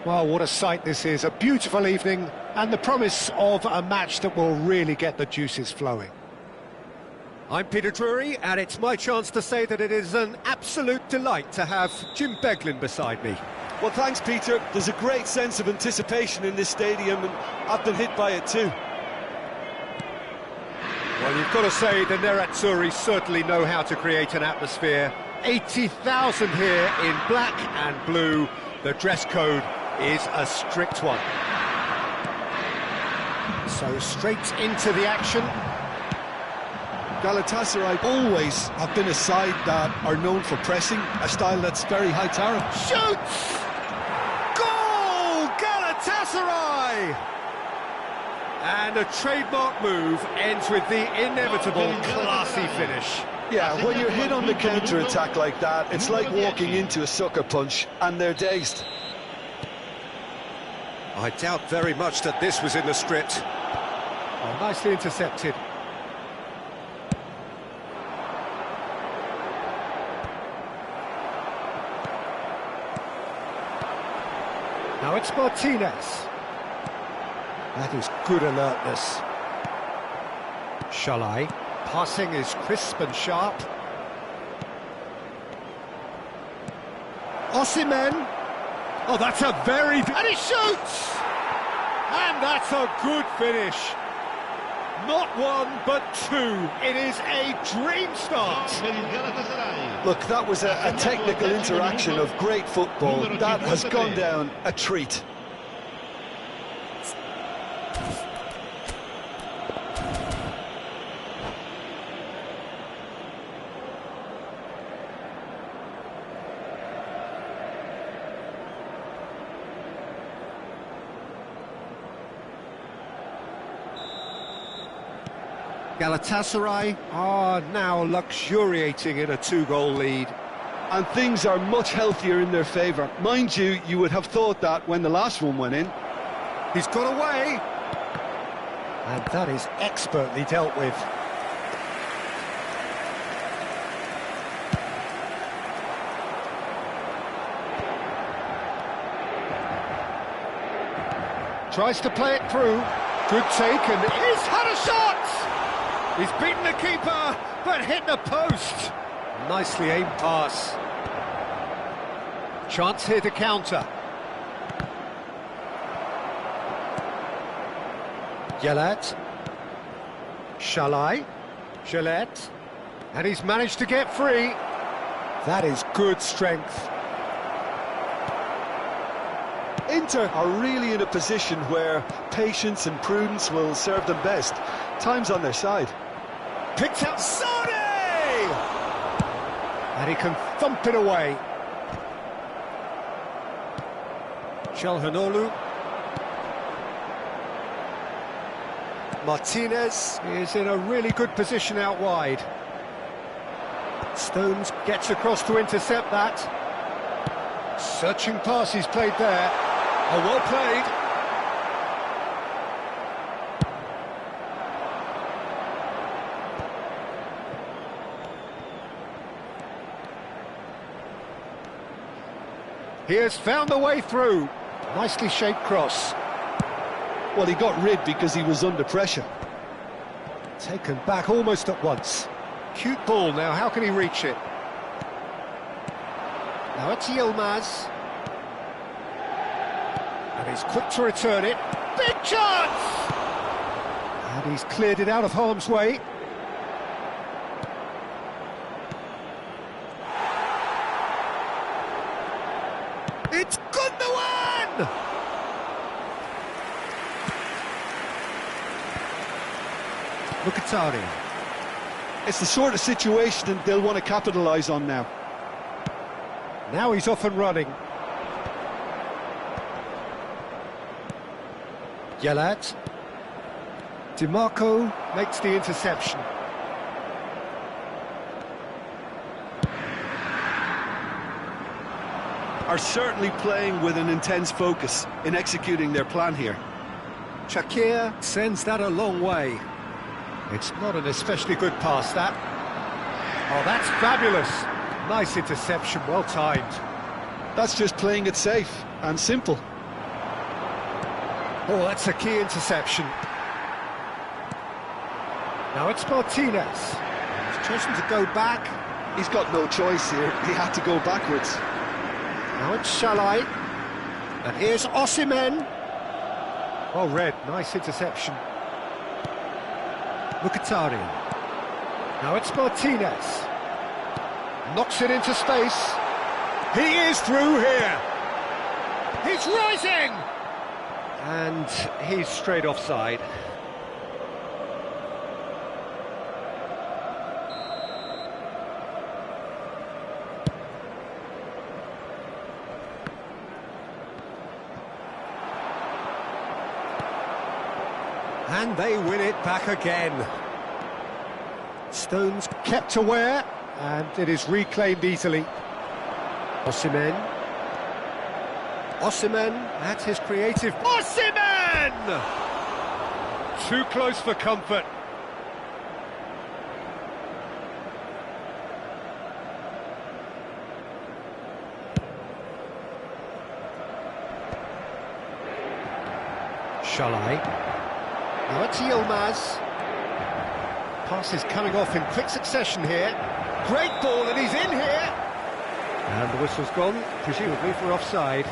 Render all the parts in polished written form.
Well, what a sight this is, a beautiful evening and the promise of a match that will really get the juices flowing. I'm Peter Drury, and it's my chance to say that it is an absolute delight to have Jim Beglin beside me. Well, thanks, Peter. There's a great sense of anticipation in this stadium, and I've been hit by it too. Well, you've got to say the Nerazzurri certainly know how to create an atmosphere. 80,000 here in black and blue. The dress code is a strict one. So straight into the action. Galatasaray always have been a side that are known for pressing, a style that's very high-tariff. Shoots! Goal! Galatasaray! And a trademark move ends with the inevitable classy finish. Yeah, when you're hit on the counter-attack like that, it's like walking into a sucker punch, and they're dazed. I doubt very much that this was in the script. Oh, nicely intercepted. Now it's Martinez. That is good alertness. Shalai. Passing is crisp and sharp. Osimhen. Oh, that's a very... And he shoots! And that's a good finish. Not one, but two. It is a dream start. Look, that was a technical interaction of great football. That has gone down a treat. Galatasaray are now luxuriating in a two-goal lead. And things are much healthier in their favour. Mind you, you would have thought that when the last one went in. He's got away. And that is expertly dealt with. Tries to play it through. Good take, and he's had a shot! He's beaten the keeper, but hit the post. Nicely aimed pass. Chance here to counter. Yelat. Shalai. Gillette. And he's managed to get free. That is good strength. Inter are really in a position where patience and prudence will serve them best. Time's on their side. Picked out Sane! And he can thump it away. Çalhanoğlu. Martinez is in a really good position out wide. Stones gets across to intercept that. Searching pass he's played there. Oh, well played. He has found the way through. Nicely shaped cross. Well, he got rid because he was under pressure. Taken back almost at once. Cute ball now, how can he reach it? Now it's Yilmaz. And he's quick to return it. Big chance! And he's cleared it out of harm's way. It's Gundogan! Mkhitaryan. It's the sort of situation that they'll want to capitalise on now. Now he's off and running. Yelat. DiMarco makes the interception. Are certainly playing with an intense focus in executing their plan here. Shakir sends that a long way. It's not an especially good pass, that. Oh, that's fabulous. Nice interception, well timed. That's just playing it safe and simple. Oh, that's a key interception. Now it's Martinez. He's chosen to go back. He's got no choice here. He had to go backwards. Now it's Shalai. And here's Osimhen. Well read, nice interception. Mkhitaryan. Now it's Martinez. Knocks it into space. He is through here. He's rising! And he's straight offside. And they win it back again. Stones kept aware, and it is reclaimed easily. Osimhen. Osimhen at his creative... Osimhen! Too close for comfort. Shalai. Now it's Yilmaz. Pass is coming off in quick succession here. Great ball, and he's in here. And the whistle's gone, presumably for offside.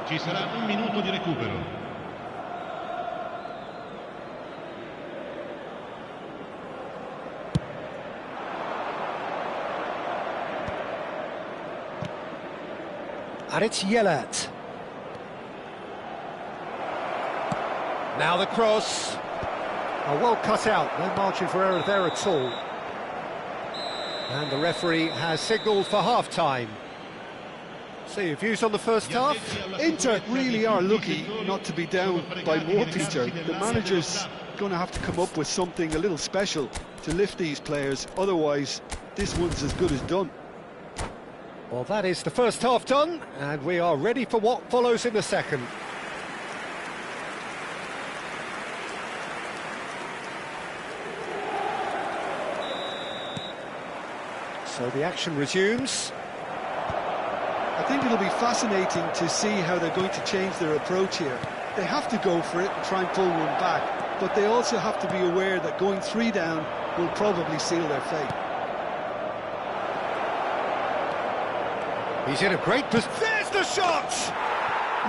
Ci sarà un minuto di recupero. And it's Yelat. Now the cross. Oh, well cut out, no margin for error there at all. And the referee has signalled for half-time. So your views on the first half? Inter really are lucky not to be down by more, Peter. The manager's going to have to come up with something a little special to lift these players, otherwise this one's as good as done. Well, that is the first half done, and we are ready for what follows in the second. So the action resumes. A think it'll be fascinating to see how they're going to change their approach here. They have to go for it and try and pull one back, but they also have to be aware that going 3 down will probably seal their fate. He's in a great position. There's the shot!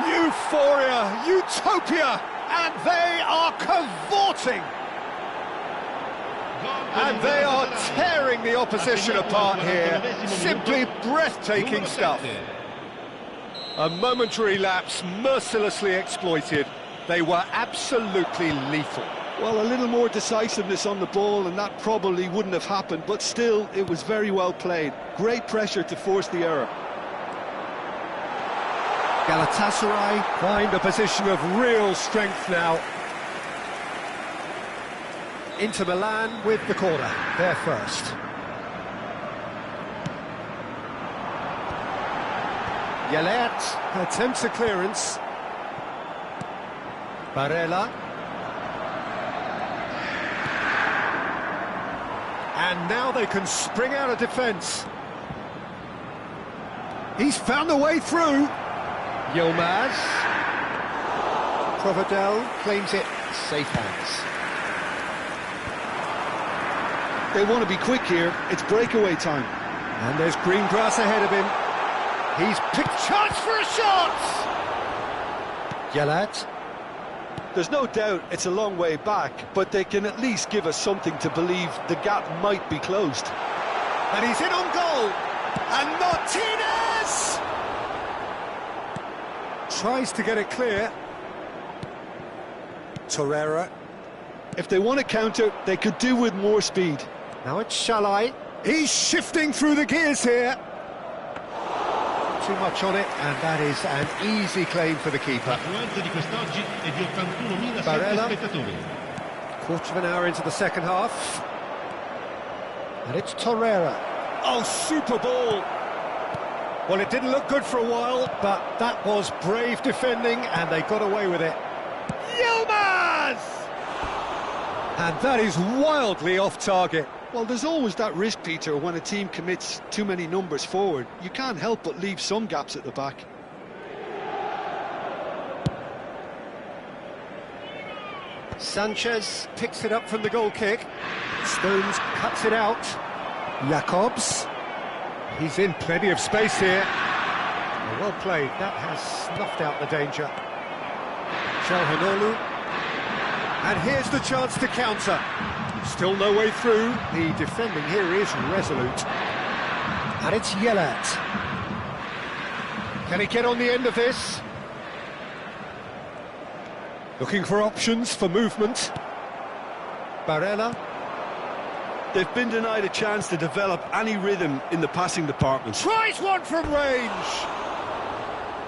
Euphoria, utopia, and they are cavorting. And they are tearing the opposition apart here. Simply breathtaking stuff. A momentary lapse mercilessly exploited. They were absolutely lethal. Well, a little more decisiveness on the ball and that probably wouldn't have happened, but still, it was very well played. Great pressure to force the error. Galatasaray find a position of real strength now. Inter Milan with the corner, they're first. Yelert attempts a clearance. Barella. And now they can spring out of defence. He's found a way through. Yilmaz. Provedel claims it. Safe hands. They want to be quick here. It's breakaway time. And there's green grass ahead of him. He's picked chance for a shot! Yelert. There's no doubt it's a long way back, but they can at least give us something to believe the gap might be closed. And he's in on goal! And Martinez! Tries to get it clear. Torreira. If they want to counter, they could do with more speed. Now it's Shalai. He's shifting through the gears here. Too much on it, and that is an easy claim for the keeper. Barella. Quarter of an hour into the second half. And it's Torreira. Oh, super ball. Well, it didn't look good for a while, but that was brave defending, and they got away with it. Yilmaz! And that is wildly off target. Well, there's always that risk, Peter, when a team commits too many numbers forward. You can't help but leave some gaps at the back. Sanchez picks it up from the goal kick. Stones cuts it out. Jacobs. He's in plenty of space here. Well played. That has snuffed out the danger. Çalhanoğlu. And here's the chance to counter. Still no way through. The defending here is resolute. And it's Yelert. Can he get on the end of this? Looking for options for movement. Barella. They've been denied a chance to develop any rhythm in the passing department. Tries one from range.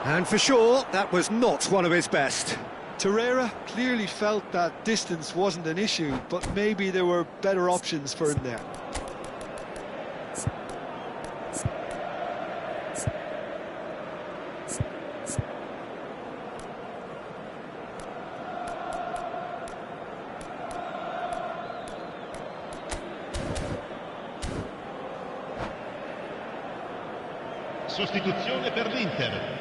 And for sure, that was not one of his best. Torreira clearly felt that distance wasn't an issue, but maybe there were better options for him there. Sostituzione per l'Inter.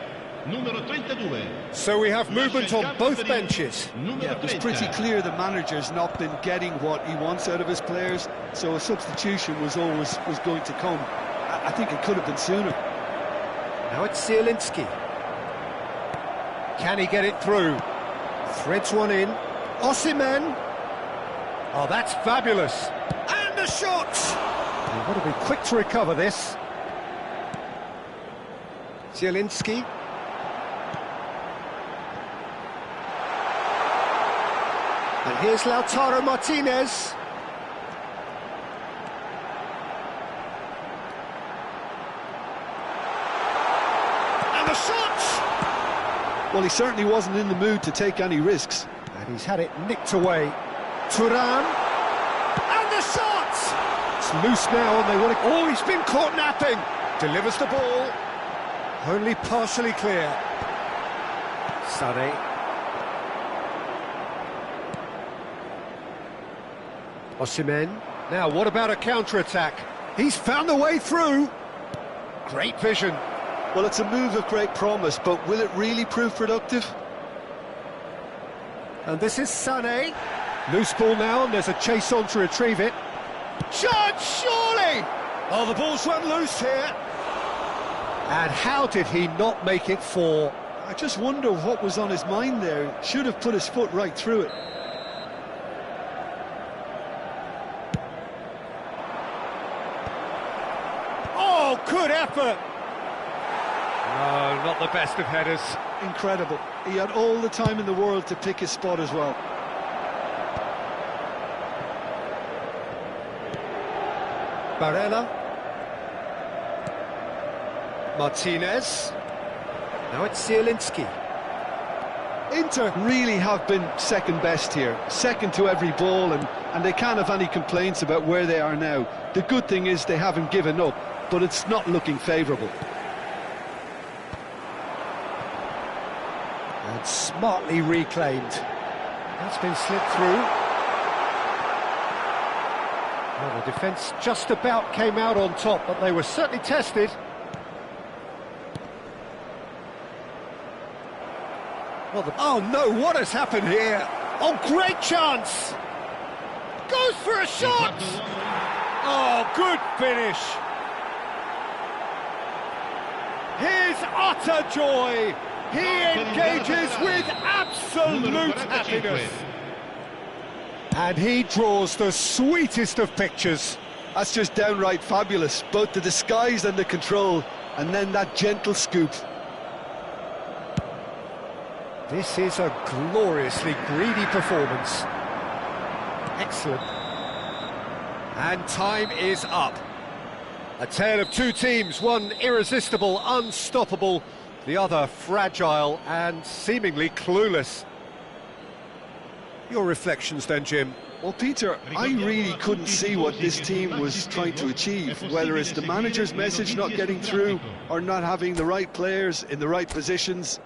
Numero 32. So we have movement on both benches. Yeah, it was pretty clear the manager's not been getting what he wants out of his players, so a substitution was going to come. I think it could have been sooner. Now it's Zielinski. Can he get it through? Threads one in. Osimhen. Oh, that's fabulous. And the shot! They've got to be quick to recover this. Zielinski. And here's Lautaro Martinez. And the shot! Well, he certainly wasn't in the mood to take any risks. And he's had it nicked away. Thuram. And the shot! It's loose now, and they want it. Oh, he's been caught napping. Delivers the ball. Only partially clear. Sane. Osimhen. Now, what about a counter-attack? He's found a way through. Great vision. Well, it's a move of great promise, but will it really prove productive? And this is Sané. Loose ball now, and there's a chase on to retrieve it. Chance, surely! Oh, the ball's run loose here. And how did he not make it 4? I just wonder what was on his mind there. Should have put his foot right through it. Oh, good effort! No, not the best of headers. Incredible. He had all the time in the world to pick his spot as well. Barella. Martinez. Now it's Zielinski. Inter really have been second best here, second to every ball, and they can't have any complaints about where they are now. The good thing is they haven't given up, but it's not looking favourable. And smartly reclaimed. That's been slipped through. Well, the defence just about came out on top, but they were certainly tested. Well, oh no, what has happened here? Oh, great chance! Goes for a shot! Oh, good finish! His utter joy! He engages with absolute happiness! And he draws the sweetest of pictures. That's just downright fabulous, both the disguise and the control, and then that gentle scoop. This is a gloriously greedy performance. Excellent. And time is up. A tale of two teams, one irresistible, unstoppable, the other fragile and seemingly clueless. Your reflections then, Jim? Well, Peter, I really couldn't see what this team was trying to achieve, whether it's the manager's message not getting through or not having the right players in the right positions.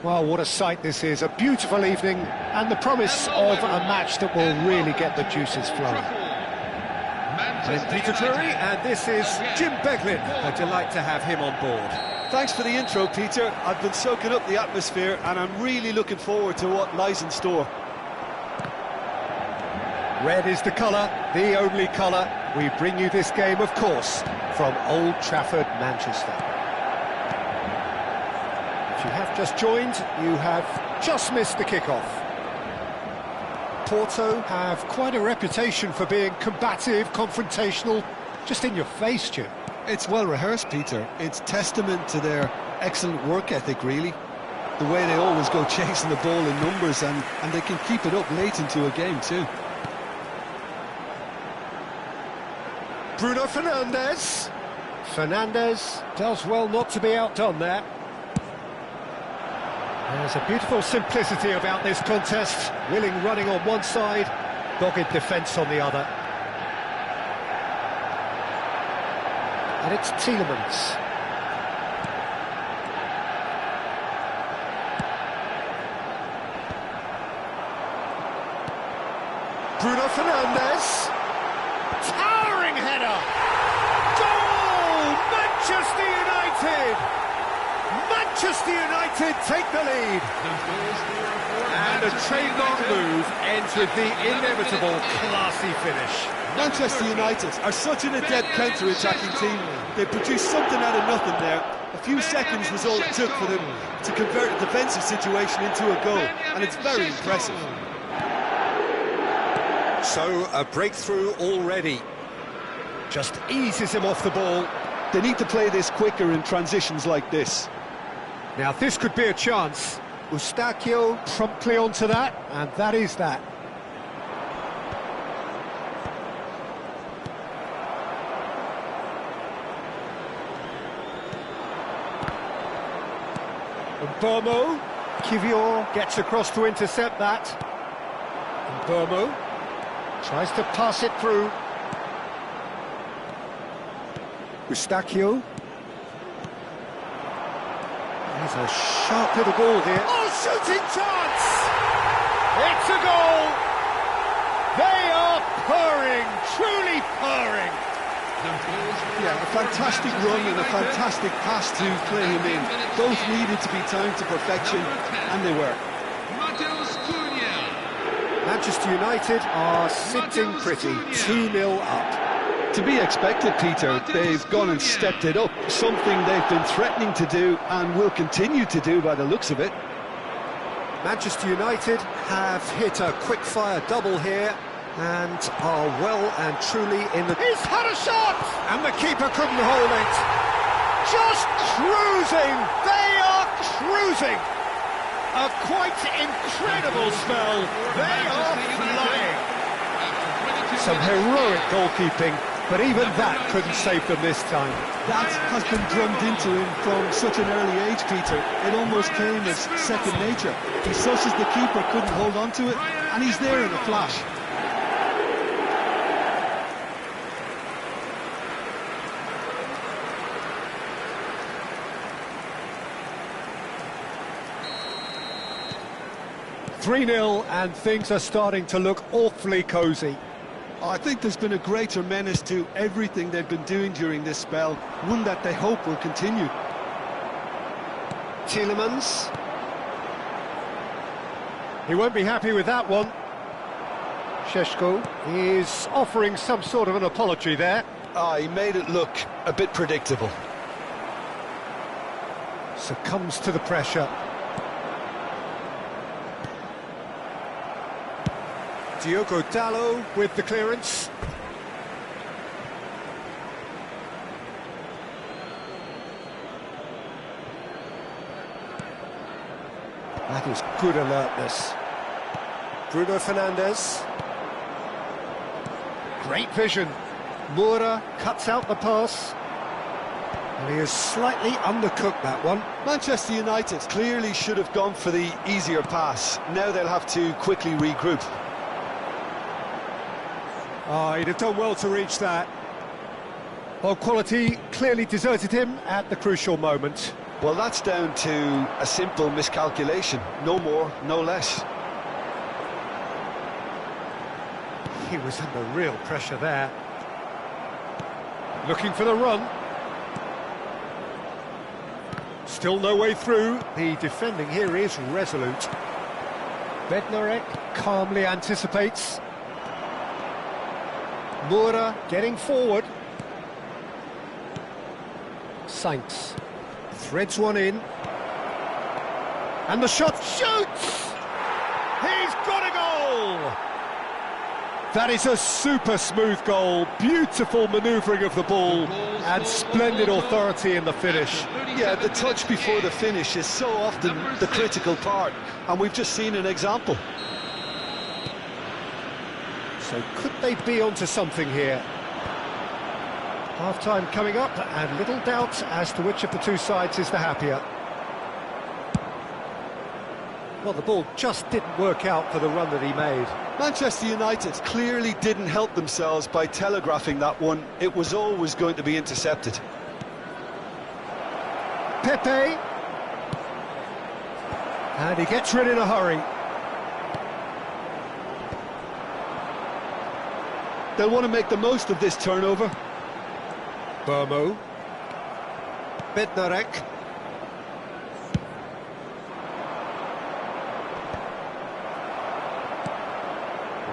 Well, what a sight this is, a beautiful evening, and the promise of a match that will really get the juices flowing. I'm Peter Drury, and this is Jim Beglin. A delight to have him on board. Thanks for the intro, Peter. I've been soaking up the atmosphere, and I'm really looking forward to what lies in store. Red is the colour, the only colour. We bring you this game, of course, from Old Trafford, Manchester. If you have just joined, you have just missed the kickoff. Porto have quite a reputation for being combative, confrontational, just in your face, Jim. It's well rehearsed, Peter. It's testament to their excellent work ethic, really. The way they always go chasing the ball in numbers, and they can keep it up late into a game too. Bruno Fernandes. Fernandes does well not to be outdone there. There's a beautiful simplicity about this contest. Willing running on one side, dogged defence on the other. And it's Tielemans. Bruno Fernandes. Towering header! Goal! Manchester United! Manchester United take the lead. And a trademark move ends with the inevitable classy finish. Manchester United are such an adept counter-attacking team. They produced something out of nothing there. A few seconds was all it took for them to convert a defensive situation into a goal, and it's very impressive. So, a breakthrough already. Just eases him off the ball. They need to play this quicker in transitions like this. Now, this could be a chance. Eustáquio promptly onto that, and that is that. Mbomo. Kivior gets across to intercept that. Mbomo tries to pass it through. Eustáquio. There's a sharp little ball here. Oh, shooting chance! It's a goal! They are purring, truly purring. Yeah, a fantastic run and a fantastic pass to clear him in. Both needed to be timed to perfection, and they were. Manchester United are sitting pretty, 2-0 up. To be expected, Peter. They've gone and stepped it up, something they've been threatening to do and will continue to do by the looks of it. Manchester United have hit a quick-fire double here and are well and truly in the... He's had a shot! And the keeper couldn't hold it. Just cruising! They are cruising! A quite incredible spell. They are flying. Some heroic goalkeeping, but even that couldn't save them this time. That has been drummed into him from such an early age, Peter. It almost came as second nature. He susses the keeper, couldn't hold on to it, and he's there in a flash. "3-0, and things are starting to look awfully cosy. I think there's been a greater menace to everything they've been doing during this spell, one that they hope will continue. Tielemans. He won't be happy with that one. Šeško is offering some sort of an apology there. He made it look a bit predictable. Succumbs to the pressure. Diogo Dalot with the clearance. That is good alertness. Bruno Fernandes. Great vision. Moura cuts out the pass. And he has slightly undercooked that one. Manchester United clearly should have gone for the easier pass. Now they'll have to quickly regroup. Oh, he'd have done well to reach that. Well, quality clearly deserted him at the crucial moment. Well, that's down to a simple miscalculation. No more, no less. He was under real pressure there. Looking for the run. Still no way through. The defending here is resolute. Bednarek calmly anticipates. Moura getting forward. Sainz threads one in. And the shot shoots! He's got a goal! That is a super smooth goal, beautiful manoeuvring of the ball, and splendid authority in the finish. Yeah, the touch before the finish is so often the critical part, and we've just seen an example. So could they be onto something here? Half-time coming up, and little doubt as to which of the two sides is the happier. Well, the ball just didn't work out for the run that he made. Manchester United clearly didn't help themselves by telegraphing that one. It was always going to be intercepted. Pepe. And he gets rid in a hurry. They'll want to make the most of this turnover. Burmo. Bednarek.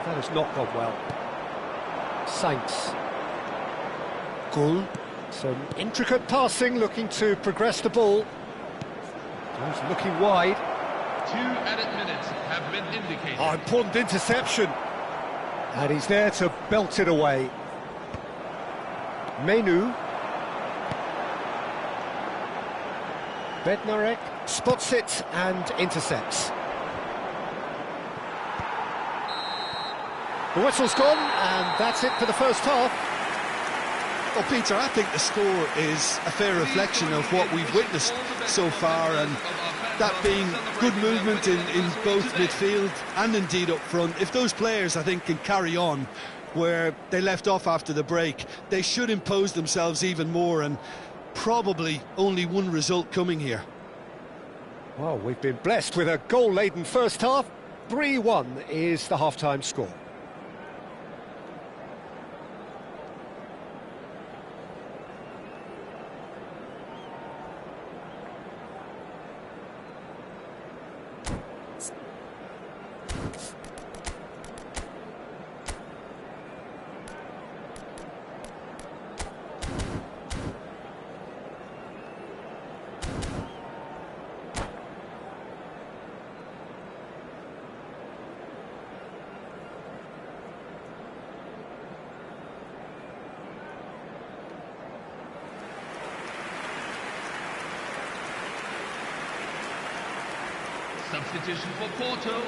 That has not gone well. Sainz. Gul. Some intricate passing, looking to progress the ball. He's looking wide. 2 added minutes have been indicated. Oh, important interception. And he's there to belt it away. Menu. Bednarek spots it and intercepts. The whistle's gone, and that's it for the first half. Well, Peter, I think the score is a fair reflection of what we've witnessed so far, and that being good movement in both midfield and indeed up front. If those players, I think, can carry on where they left off after the break, they should impose themselves even more, and probably only one result coming here. Well, we've been blessed with a goal-laden first half. 3-1 is the half-time score. Substitution for Porto,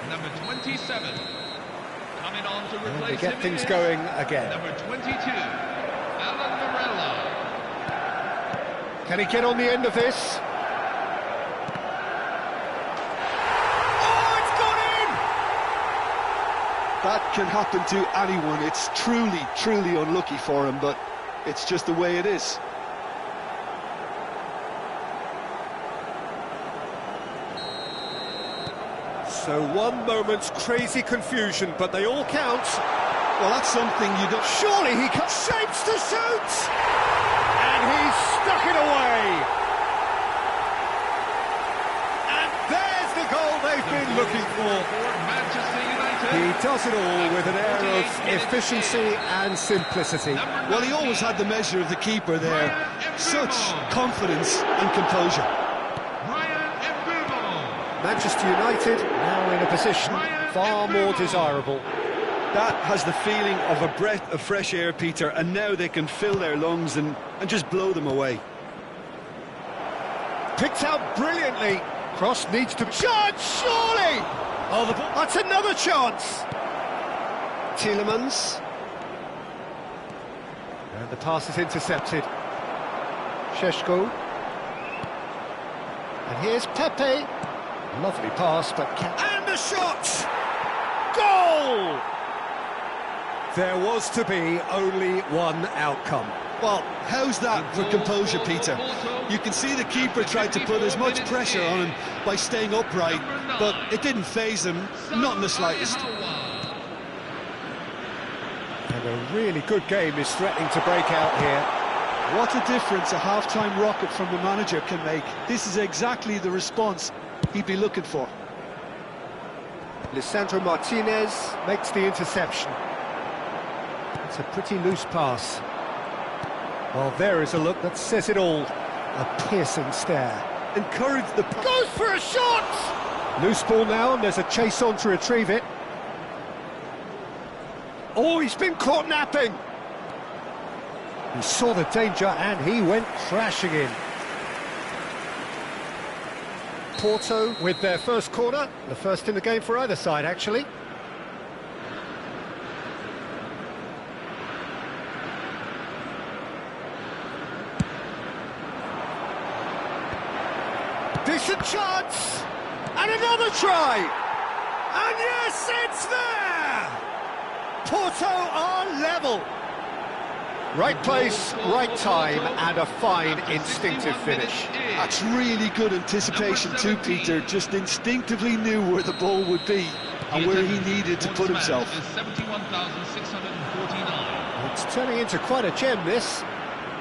number 27. Coming on to replace They get him things is going again. number 22, Alan Morella. Can he get on the end of this? Oh, it's gone in! That can happen to anyone. It's truly, truly unlucky for him, but it's just the way it is. So one moment's crazy confusion, but they all count. Well, that's something you don't... Surely he shapes to shoot! And he's stuck it away! And there's the goal they've been looking for. Manchester United. He does it all with an air of efficiency and simplicity. Well, he always had the measure of the keeper there. Such confidence and composure. Manchester United now in a position far more desirable. That has the feeling of a breath of fresh air, Peter, and now they can fill their lungs and just blow them away. Picked out brilliantly. Cross needs to... Chance, surely! Oh, the ball... That's another chance! Tielemans. And the pass is intercepted. Šeško. And here's Pepe. Lovely pass, but... And a shot! Goal! There was to be only one outcome. Well, how's that for composure, Peter? You can see the keeper tried to put as much pressure on him by staying upright, but it didn't faze him, not in the slightest. And a really good game is threatening to break out here. What a difference a half-time rocket from the manager can make. This is exactly the response he'd be looking for. Lisandro Martinez makes the interception. It's a pretty loose pass. Well, there is a look that says it all. A piercing stare. Encourage the... Goes for a shot! Loose ball now, and there's a chase on to retrieve it. Oh, he's been caught napping! He saw the danger and he went crashing in. Porto with their first corner, the first in the game for either side, actually. Decent chance! And another try! And yes, it's there! Porto are level. Right place, right time, and a fine instinctive finish. That's really good anticipation too, Peter. Just instinctively knew where the ball would be and where he needed to put himself. 71,649. It's turning into quite a gem, this.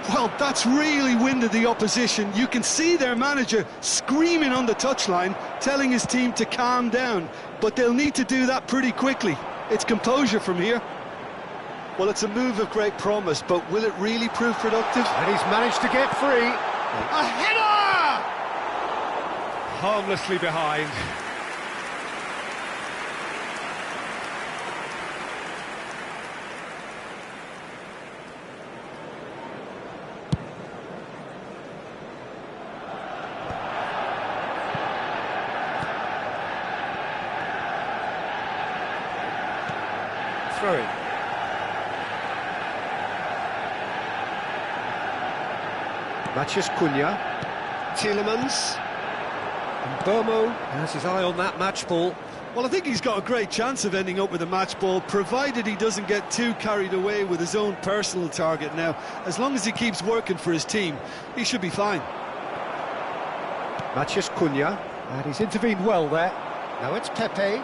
Well, that's really winded the opposition. You can see their manager screaming on the touchline, telling his team to calm down. But they'll need to do that pretty quickly. It's composure from here. Well, it's a move of great promise, but will it really prove productive? And he's managed to get free. A header! Harmlessly behind. Throwing. Matches Cunha, Tielemans, and Bomo has his eye on that match ball. Well, I think he's got a great chance of ending up with a match ball, provided he doesn't get too carried away with his own personal target now. As long as he keeps working for his team, he should be fine. Matches Cunha, and he's intervened well there. Now it's Pepe.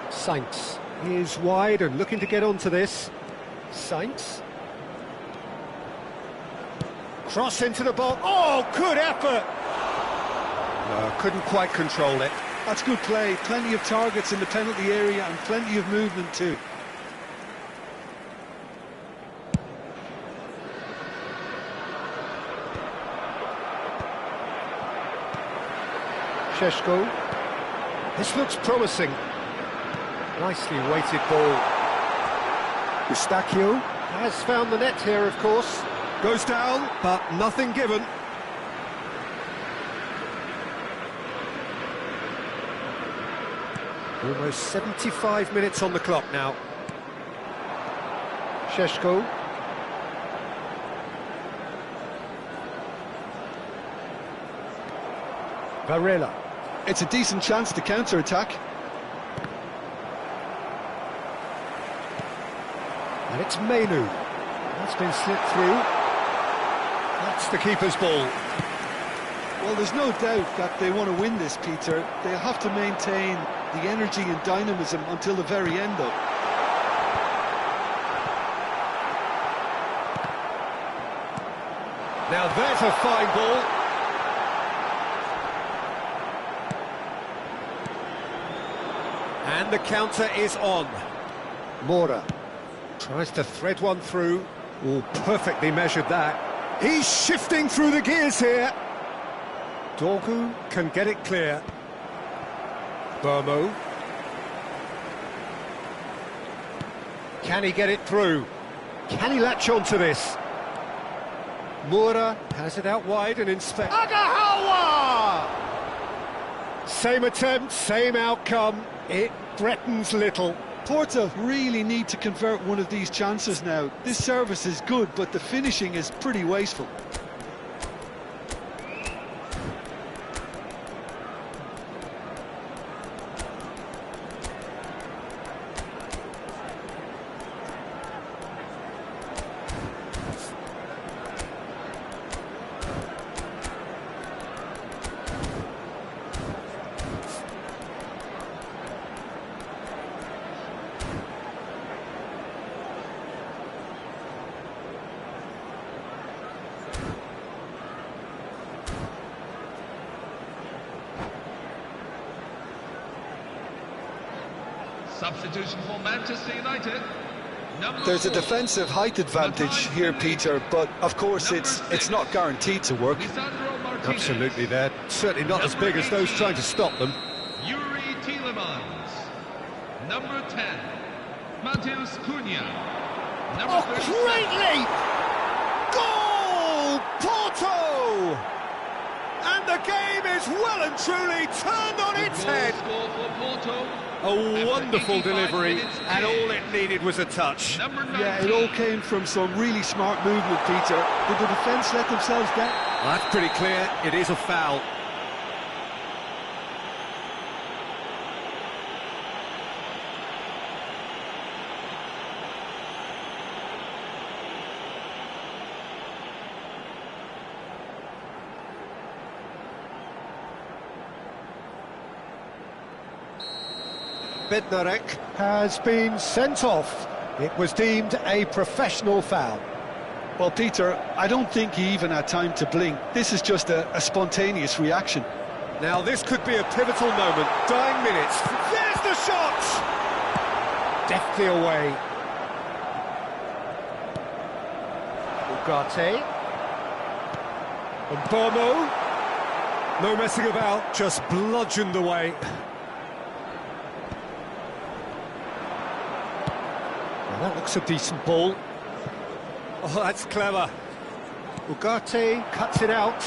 Sainz is wide and looking to get onto this. Sainz. Cross into the ball. Oh, good effort! No, couldn't quite control it. That's good play. Plenty of targets in the penalty area and plenty of movement too. Šeško. This looks promising. Nicely weighted ball. Eustachio has found the net here, of course. Goes down, but nothing given. Almost 75 minutes on the clock now. Šeško. Varela. It's a decent chance to counter-attack. And it's Menu. That's been slipped through. That's the keeper's ball. Well, there's no doubt that they want to win this, Peter. They'll have to maintain the energy and dynamism until the very end, though. Now there's a fine ball. And the counter is on. Mora tries to thread one through. Oh, perfectly measured that. He's shifting through the gears here. Dorgu can get it clear. Bomo. Can he get it through? Can he latch onto this? Moura has it out wide and inspect. Agahawa! Same attempt, same outcome. It threatens little. Porto really need to convert one of these chances now. This service is good, but the finishing is pretty wasteful. Substitution for Manchester United. There's a defensive height advantage here, Peter, but of course it's not guaranteed to work. Absolutely, they're certainly not as big as those trying to stop them. Yuri Tielemans. Number 10, Matheus Cunha. Number 37. Great leap! Goal! Porto! And the game is well and truly turned on its head. Score for Porto. A wonderful delivery, and all it needed was a touch. Yeah, it all came from some really smart movement, Peter. Did the defence let themselves down? That's pretty clear, it is a foul. Bednarek has been sent off. It was deemed a professional foul. Well, Peter, I don't think he even had time to blink. This is just a spontaneous reaction. Now this could be a pivotal moment. Dying minutes. There's the shot! Deftly away. Ugarte. And Bomo. No messing about, just bludgeoned away. That looks a decent ball. Oh, that's clever. Ugarte cuts it out.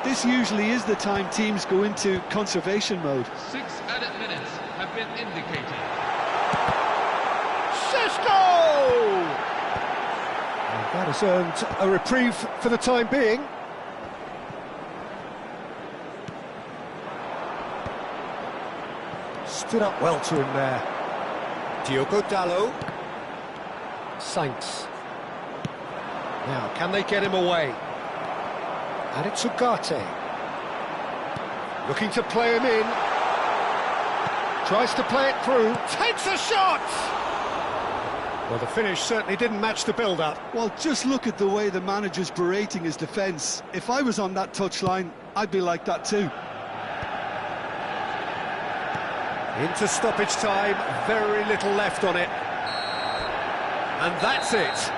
This usually is the time teams go into conservation mode. 6 added minutes have been indicated. Sesko! And that has earned a reprieve for the time being. Stood up well to him there. Diogo Dalot. Saints. Now, can they get him away? And it's Ugarte. Looking to play him in. Tries to play it through. Takes a shot! Well, the finish certainly didn't match the build-up. Well, just look at the way the manager's berating his defence. If I was on that touchline, I'd be like that too. Into stoppage time, very little left on it. And that's it.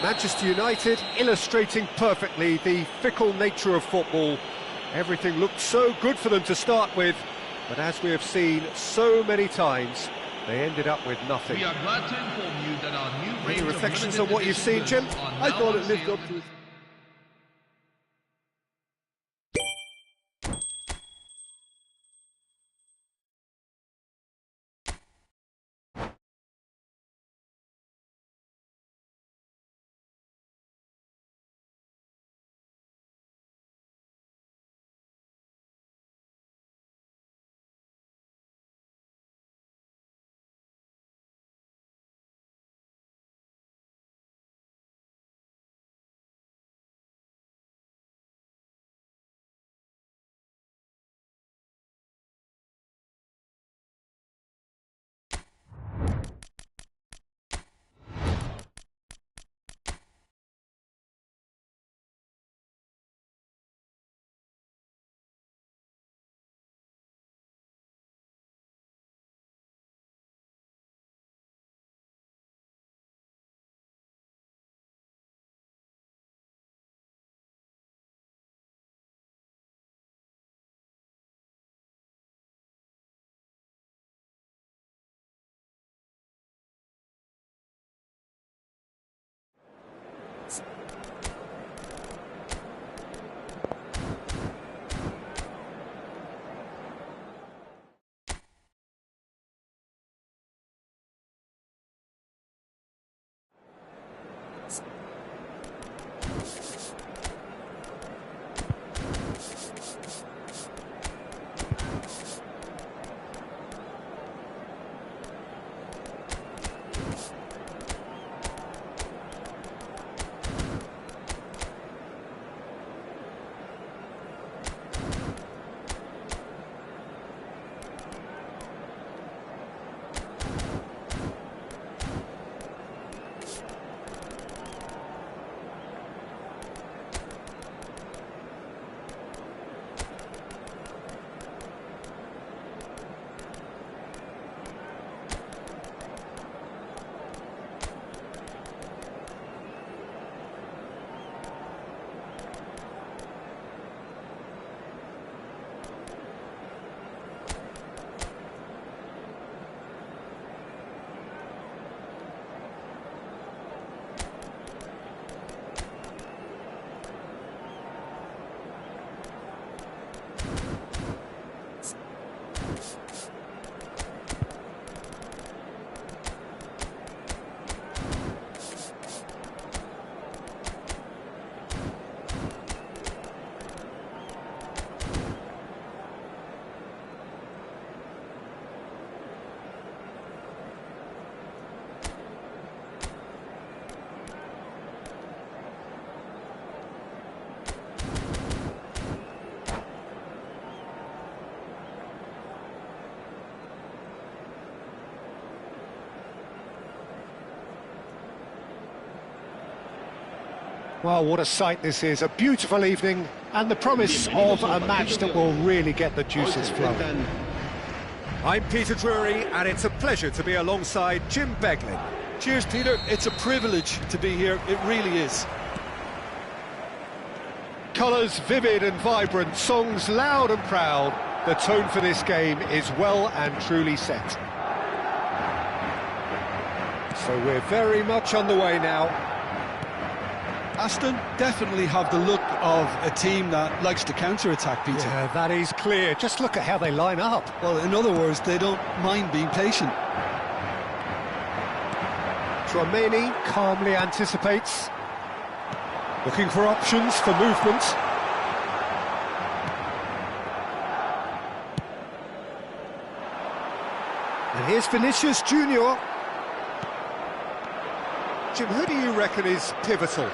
Manchester United illustrating perfectly the fickle nature of football. Everything looked so good for them to start with, but as we have seen so many times, they ended up with nothing. We are glad to inform you that our new range Any reflections of on what you've seen, Jim? I thought it lived up to its... Well, what a sight this is, a beautiful evening, and the promise of a match that will really get the juices flowing. I'm Peter Drury, and it's a pleasure to be alongside Jim Beglin. Cheers, Peter. It's a privilege to be here, it really is. Colours vivid and vibrant, songs loud and proud. The tone for this game is well and truly set. So we're very much on the way now. Aston definitely have the look of a team that likes to counter-attack, Peter. Yeah, that is clear. Just look at how they line up. Well, in other words, they don't mind being patient. Dramini calmly anticipates. Looking for options for movement. And here's Vinicius Junior. Jim, who do you reckon is pivotal?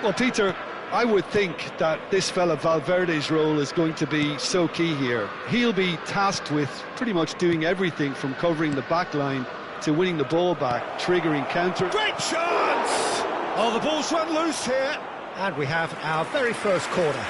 Well, Peter, I would think that this fella Valverde's role is going to be so key here. He'll be tasked with pretty much doing everything from covering the back line to winning the ball back, triggering counter. Great chance! Oh, the ball's run loose here. And we have our very first corner.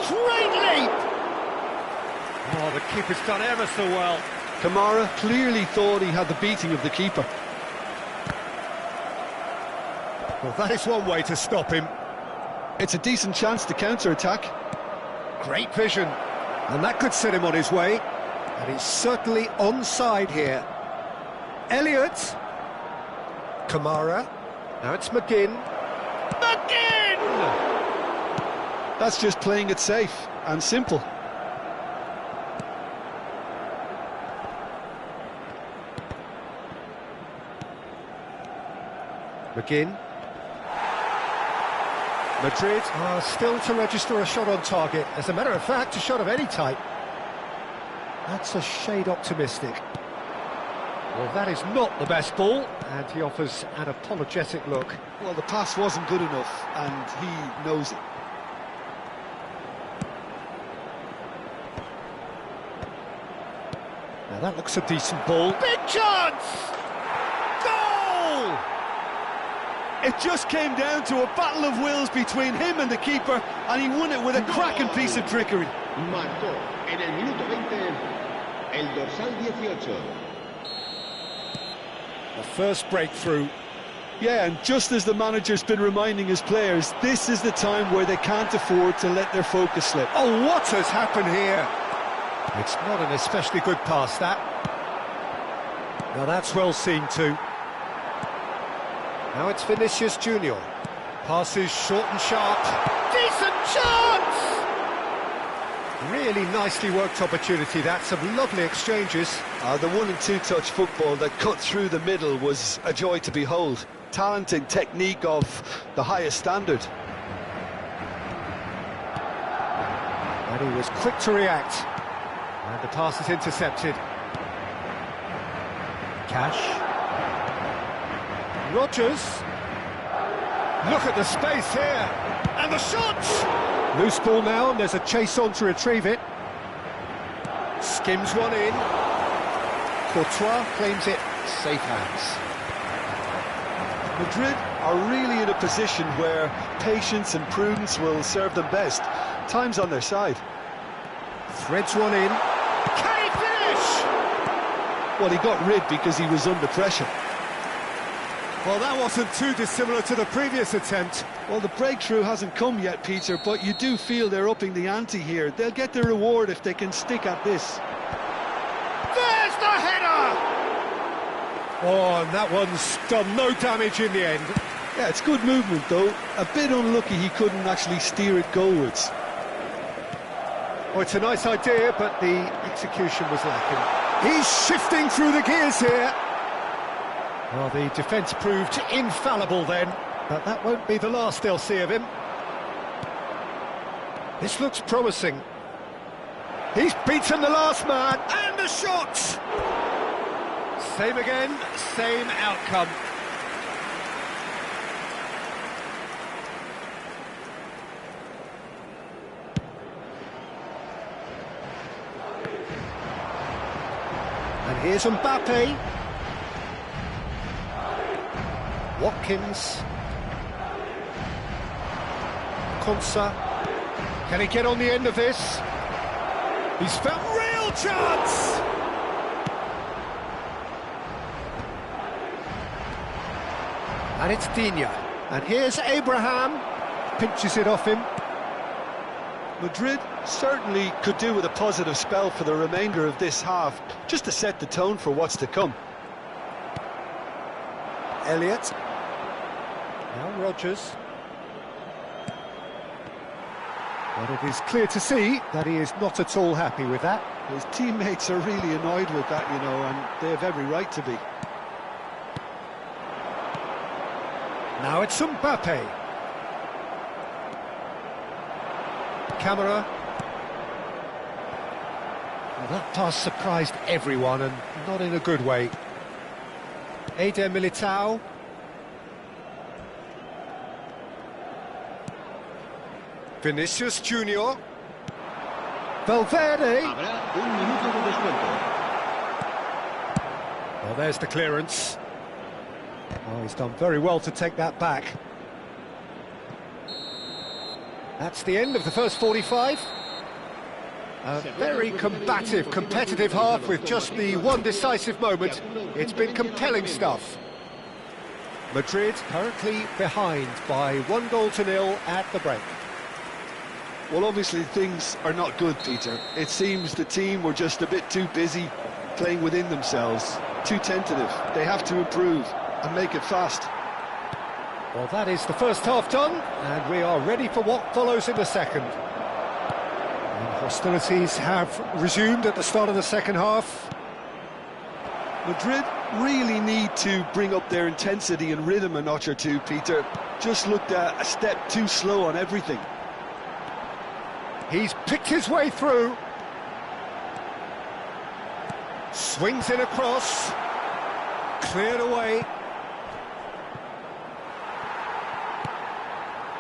Great leap! Oh, the keeper's done ever so well. Kamara clearly thought he had the beating of the keeper. Well, that is one way to stop him. It's a decent chance to counter-attack. Great vision. And that could set him on his way. And he's certainly onside here. Elliott. Kamara. Now it's McGinn. McGinn! That's just playing it safe and simple. McGinn. Madrid are still to register a shot on target. As a matter of fact, a shot of any type. That's a shade optimistic. Well, that is not the best ball, and he offers an apologetic look. Well, the pass wasn't good enough, and he knows it. Now that looks a decent ball. Big chance! Goal! It just came down to a battle of wills between him and the keeper, and he won it with a cracking piece of trickery. Marcó en el minuto 20 el dorsal 18. The first breakthrough. Yeah, and just as the manager's been reminding his players, this is the time where they can't afford to let their focus slip. Oh, what has happened here? It's not an especially good pass, that. Now that's well seen too. Now it's Vinicius Junior. Passes short and sharp. Decent chance! Really nicely worked opportunity, that. Some lovely exchanges. The 1- and 2-touch football that cut through the middle was a joy to behold. Talent and technique of the highest standard. And he was quick to react. And the pass is intercepted. Cash. Rodgers. Look at the space here. And the shot! Loose ball now, and there's a chase on to retrieve it. Skims one in. Courtois claims it. Safe hands. Madrid are really in a position where patience and prudence will serve them best. Time's on their side. Threads one in. Can he finish? Well, he got rid because he was under pressure. Well, that wasn't too dissimilar to the previous attempt. Well, the breakthrough hasn't come yet, Peter, but you do feel they're upping the ante here. They'll get their reward if they can stick at this. There's the header! Oh, and that one's done no damage in the end. Yeah, it's good movement, though. A bit unlucky he couldn't actually steer it goalwards. Oh, it's a nice idea, but the execution was lacking. He's shifting through the gears here. Well, the defence proved infallible then, but that won't be the last they'll see of him. This looks promising. He's beaten the last man, and the shot! Same again, same outcome. And here's Mbappe. Watkins. Konsa. Can he get on the end of this? He's found real chance! And it's Digne. And here's Abraham. Pinches it off him. Madrid certainly could do with a positive spell for the remainder of this half, just to set the tone for what's to come. Elliott. Now Rodgers. But it is clear to see that he is not at all happy with that. His teammates are really annoyed with that, you know, and they have every right to be. Now it's Mbappe. Camera. Well, that pass surprised everyone, and not in a good way. Eder Militao. Vinicius Junior. Valverde. Habrá un minuto de descuento. Well, there's the clearance. Oh, he's done very well to take that back. That's the end of the first 45. A very combative, competitive half with just the one decisive moment. It's been compelling stuff. Madrid currently behind by 1-0 at the break. Well, obviously things are not good, Peter. It seems the team were just a bit too busy playing within themselves, too tentative. They have to improve and make it fast. Well, that is the first half done, and we are ready for what follows in the second. And hostilities have resumed at the start of the second half. Madrid really need to bring up their intensity and rhythm a notch or two, Peter. Just looked a step too slow on everything. He's picked his way through. Swings in across. Cleared away.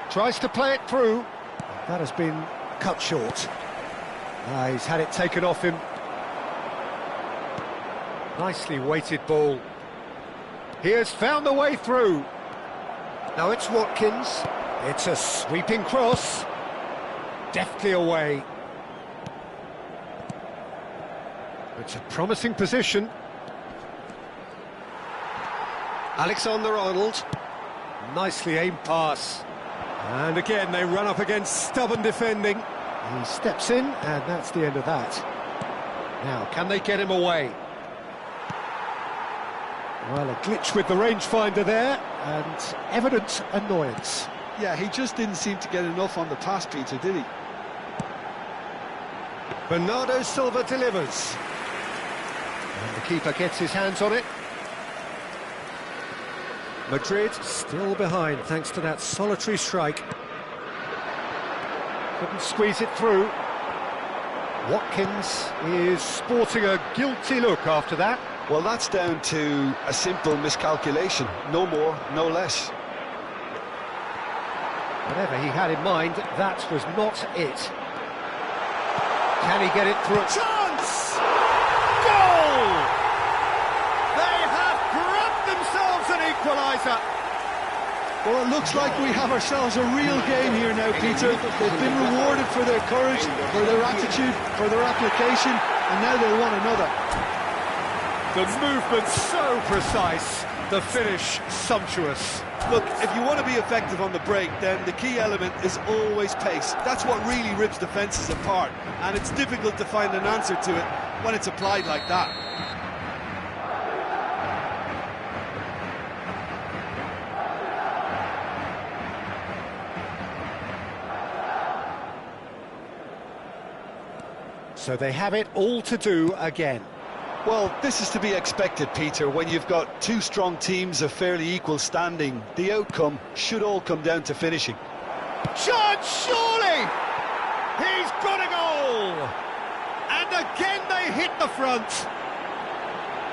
Tries to play it through. That has been cut short. He's had it taken off him. Nicely weighted ball. He has found the way through. Now it's Watkins. It's a sweeping cross. Deftly away. It's a promising position. Alexander-Arnold. Nicely aimed pass. And again, they run up against stubborn defending. He steps in, and that's the end of that. Now, can they get him away? Well, a glitch with the rangefinder there, and evident annoyance. Yeah, he just didn't seem to get enough on the pass, Peter, did he? Bernardo Silva delivers. And the keeper gets his hands on it. Madrid still behind thanks to that solitary strike. Couldn't squeeze it through. Watkins is sporting a guilty look after that. Well, that's down to a simple miscalculation. No more, no less. Whatever he had in mind, that was not it. Can he get it through? Chance! Goal! They have grabbed themselves an equaliser. Well, it looks like we have ourselves a real game here now, Peter. They've been rewarded for their courage, for their attitude, for their application, and now they want another. The movement so precise, the finish sumptuous. Look, if you want to be effective on the break, then the key element is always pace. That's what really rips defences apart, and it's difficult to find an answer to it when it's applied like that. So they have it all to do again. Well, this is to be expected, Peter. When you've got two strong teams of fairly equal standing, the outcome should all come down to finishing. Chance, surely! He's got a goal! And again they hit the front.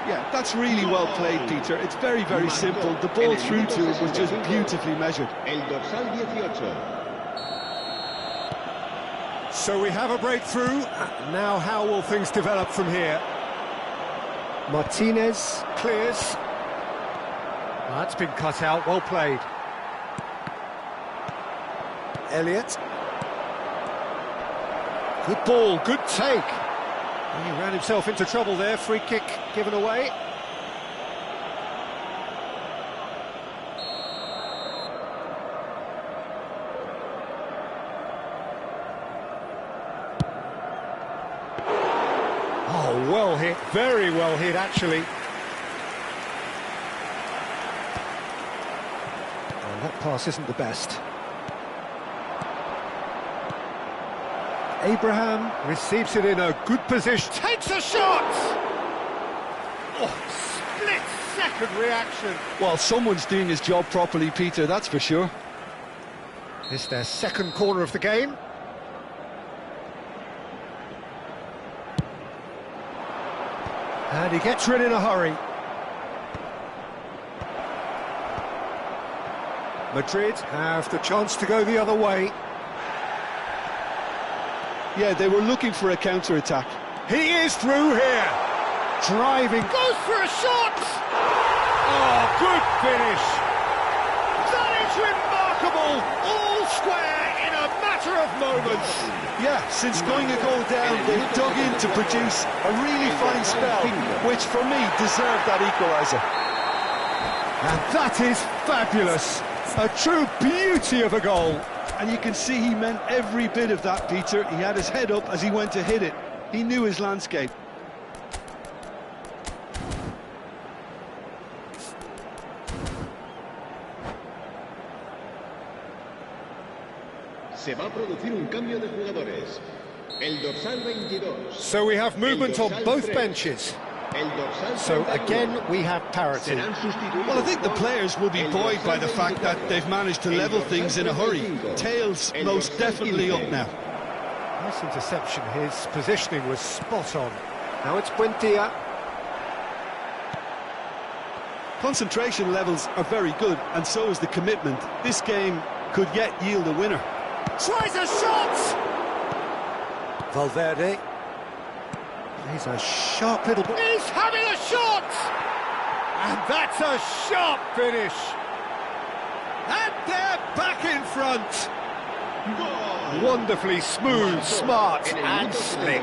Yeah, that's really well played, Peter. It's very, very simple. The ball through to it was just beautifully measured. El dorsal 18. So we have a breakthrough. Now how will things develop from here? Martinez clears. That's been cut out, well played. Elliott. Good ball, good take. He ran himself into trouble there, free kick given away. Oh, well hit, very well hit actually. Well, that pass isn't the best. Abraham receives it in a good position, takes a shot! Oh, split-second reaction. Well, someone's doing his job properly, Peter, that's for sure. It's their second corner of the game. And he gets rid in a hurry. Madrid have the chance to go the other way. Yeah, they were looking for a counter-attack. He is through here. Driving. Goes for a shot. Oh, good finish. That is remarkable. All square in a matter of moments. Yeah, since going a goal down, they've dug in to produce a really fine spell, which for me deserved that equaliser. And that is fabulous. A true beauty of a goal. And you can see he meant every bit of that, Peter. He had his head up as he went to hit it. He knew his landscape. Se va a producir un cambio de jugadores. El dorsal 22. So we have movement on both benches. So again we have parity. Well, I think the players will be buoyed by the fact that they've managed to level things in a hurry. Tails most definitely up now. Nice interception, his positioning was spot on. Now it's Buendia. Concentration levels are very good, and so is the commitment. This game could yet yield a winner. Tries a shot! Valverde. He's a sharp little... He's having a shot! And that's a sharp finish. And they're back in front. Wonderfully smooth, smart and slick.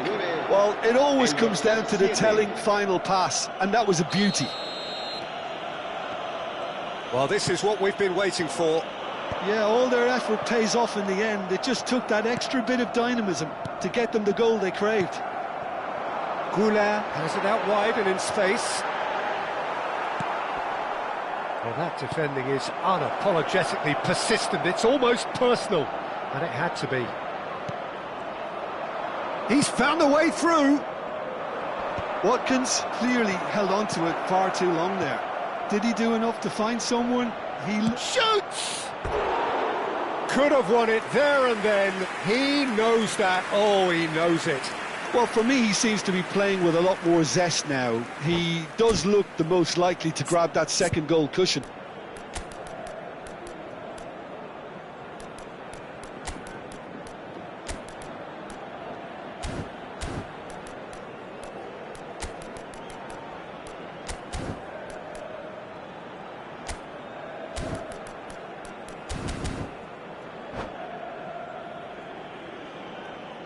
Well, it always comes down to the telling final pass, and that was a beauty. Well, this is what we've been waiting for. Yeah, all their effort pays off in the end. It just took that extra bit of dynamism to get them the goal they craved. Goulart has it out wide and in space. Well, that defending is unapologetically persistent. It's almost personal, and it had to be. He's found a way through. Watkins clearly held on to it far too long there. Did he do enough to find someone? He shoots! Could have won it there and then. He knows that. Oh, he knows it. Well, for me, he seems to be playing with a lot more zest now. He does look the most likely to grab that second goal cushion.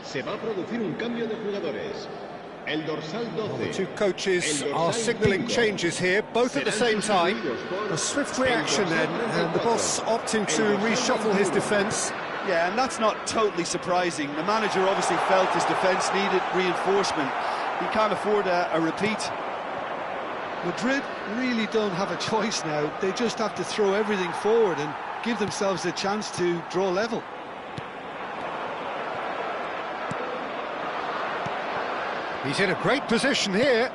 Se va a producir un cambio de jugadores. El dorsal 12. Well, the two coaches are signalling changes here, both at the same time. A swift reaction then, and the boss opting to reshuffle his defence. Yeah, and that's not totally surprising. The manager obviously felt his defence needed reinforcement. He can't afford a repeat. Madrid really don't have a choice now. They just have to throw everything forward and give themselves a chance to draw level. He's in a great position here.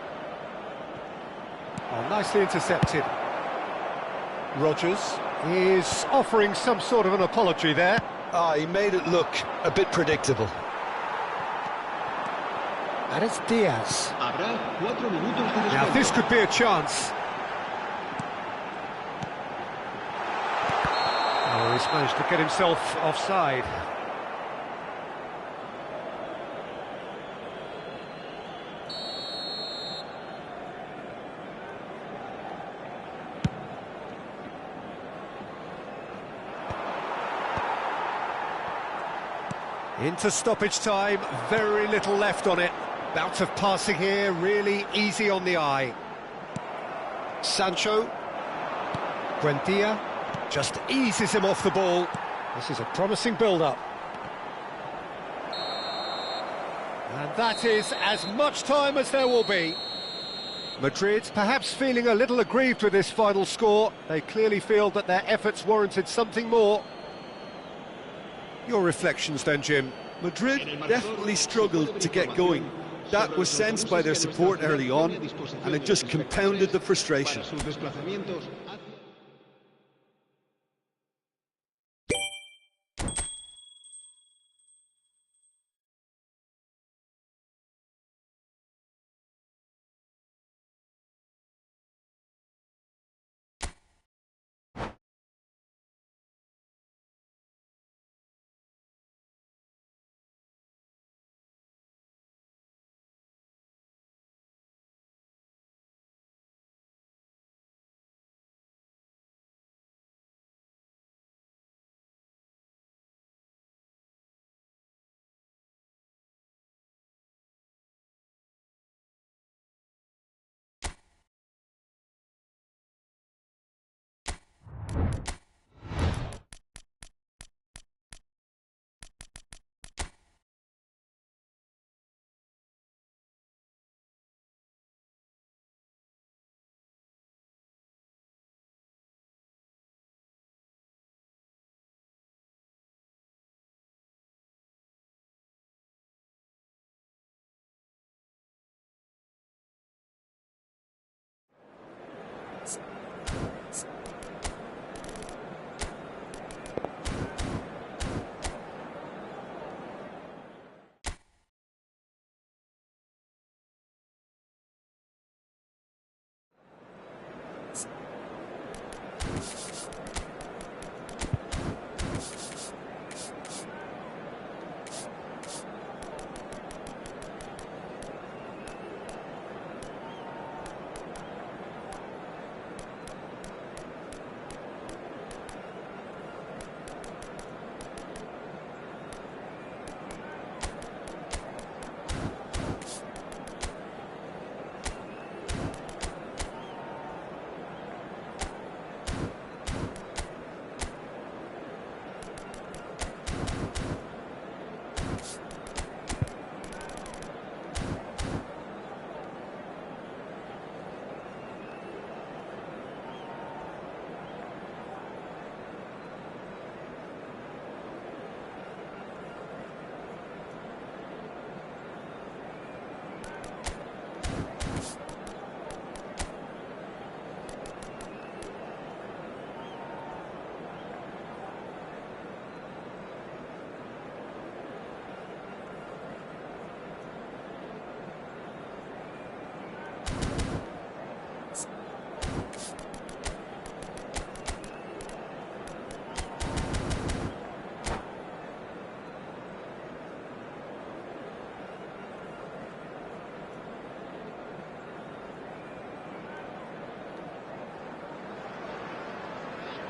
Oh, nicely intercepted. Rodgers is offering some sort of an apology there. He made it look a bit predictable. And it's Diaz. Habrá 4 minutos de Now descuento. this could be a chance. Oh, he's managed to get himself offside. Into stoppage time, very little left on it. Bout of passing here, really easy on the eye. Sancho. Buendia just eases him off the ball. This is a promising build-up. And that is as much time as there will be. Madrid perhaps feeling a little aggrieved with this final score. They clearly feel that their efforts warranted something more. Your reflections then, Jim? Madrid definitely struggled to get going. That was sensed by their support early on, and it just compounded the frustration.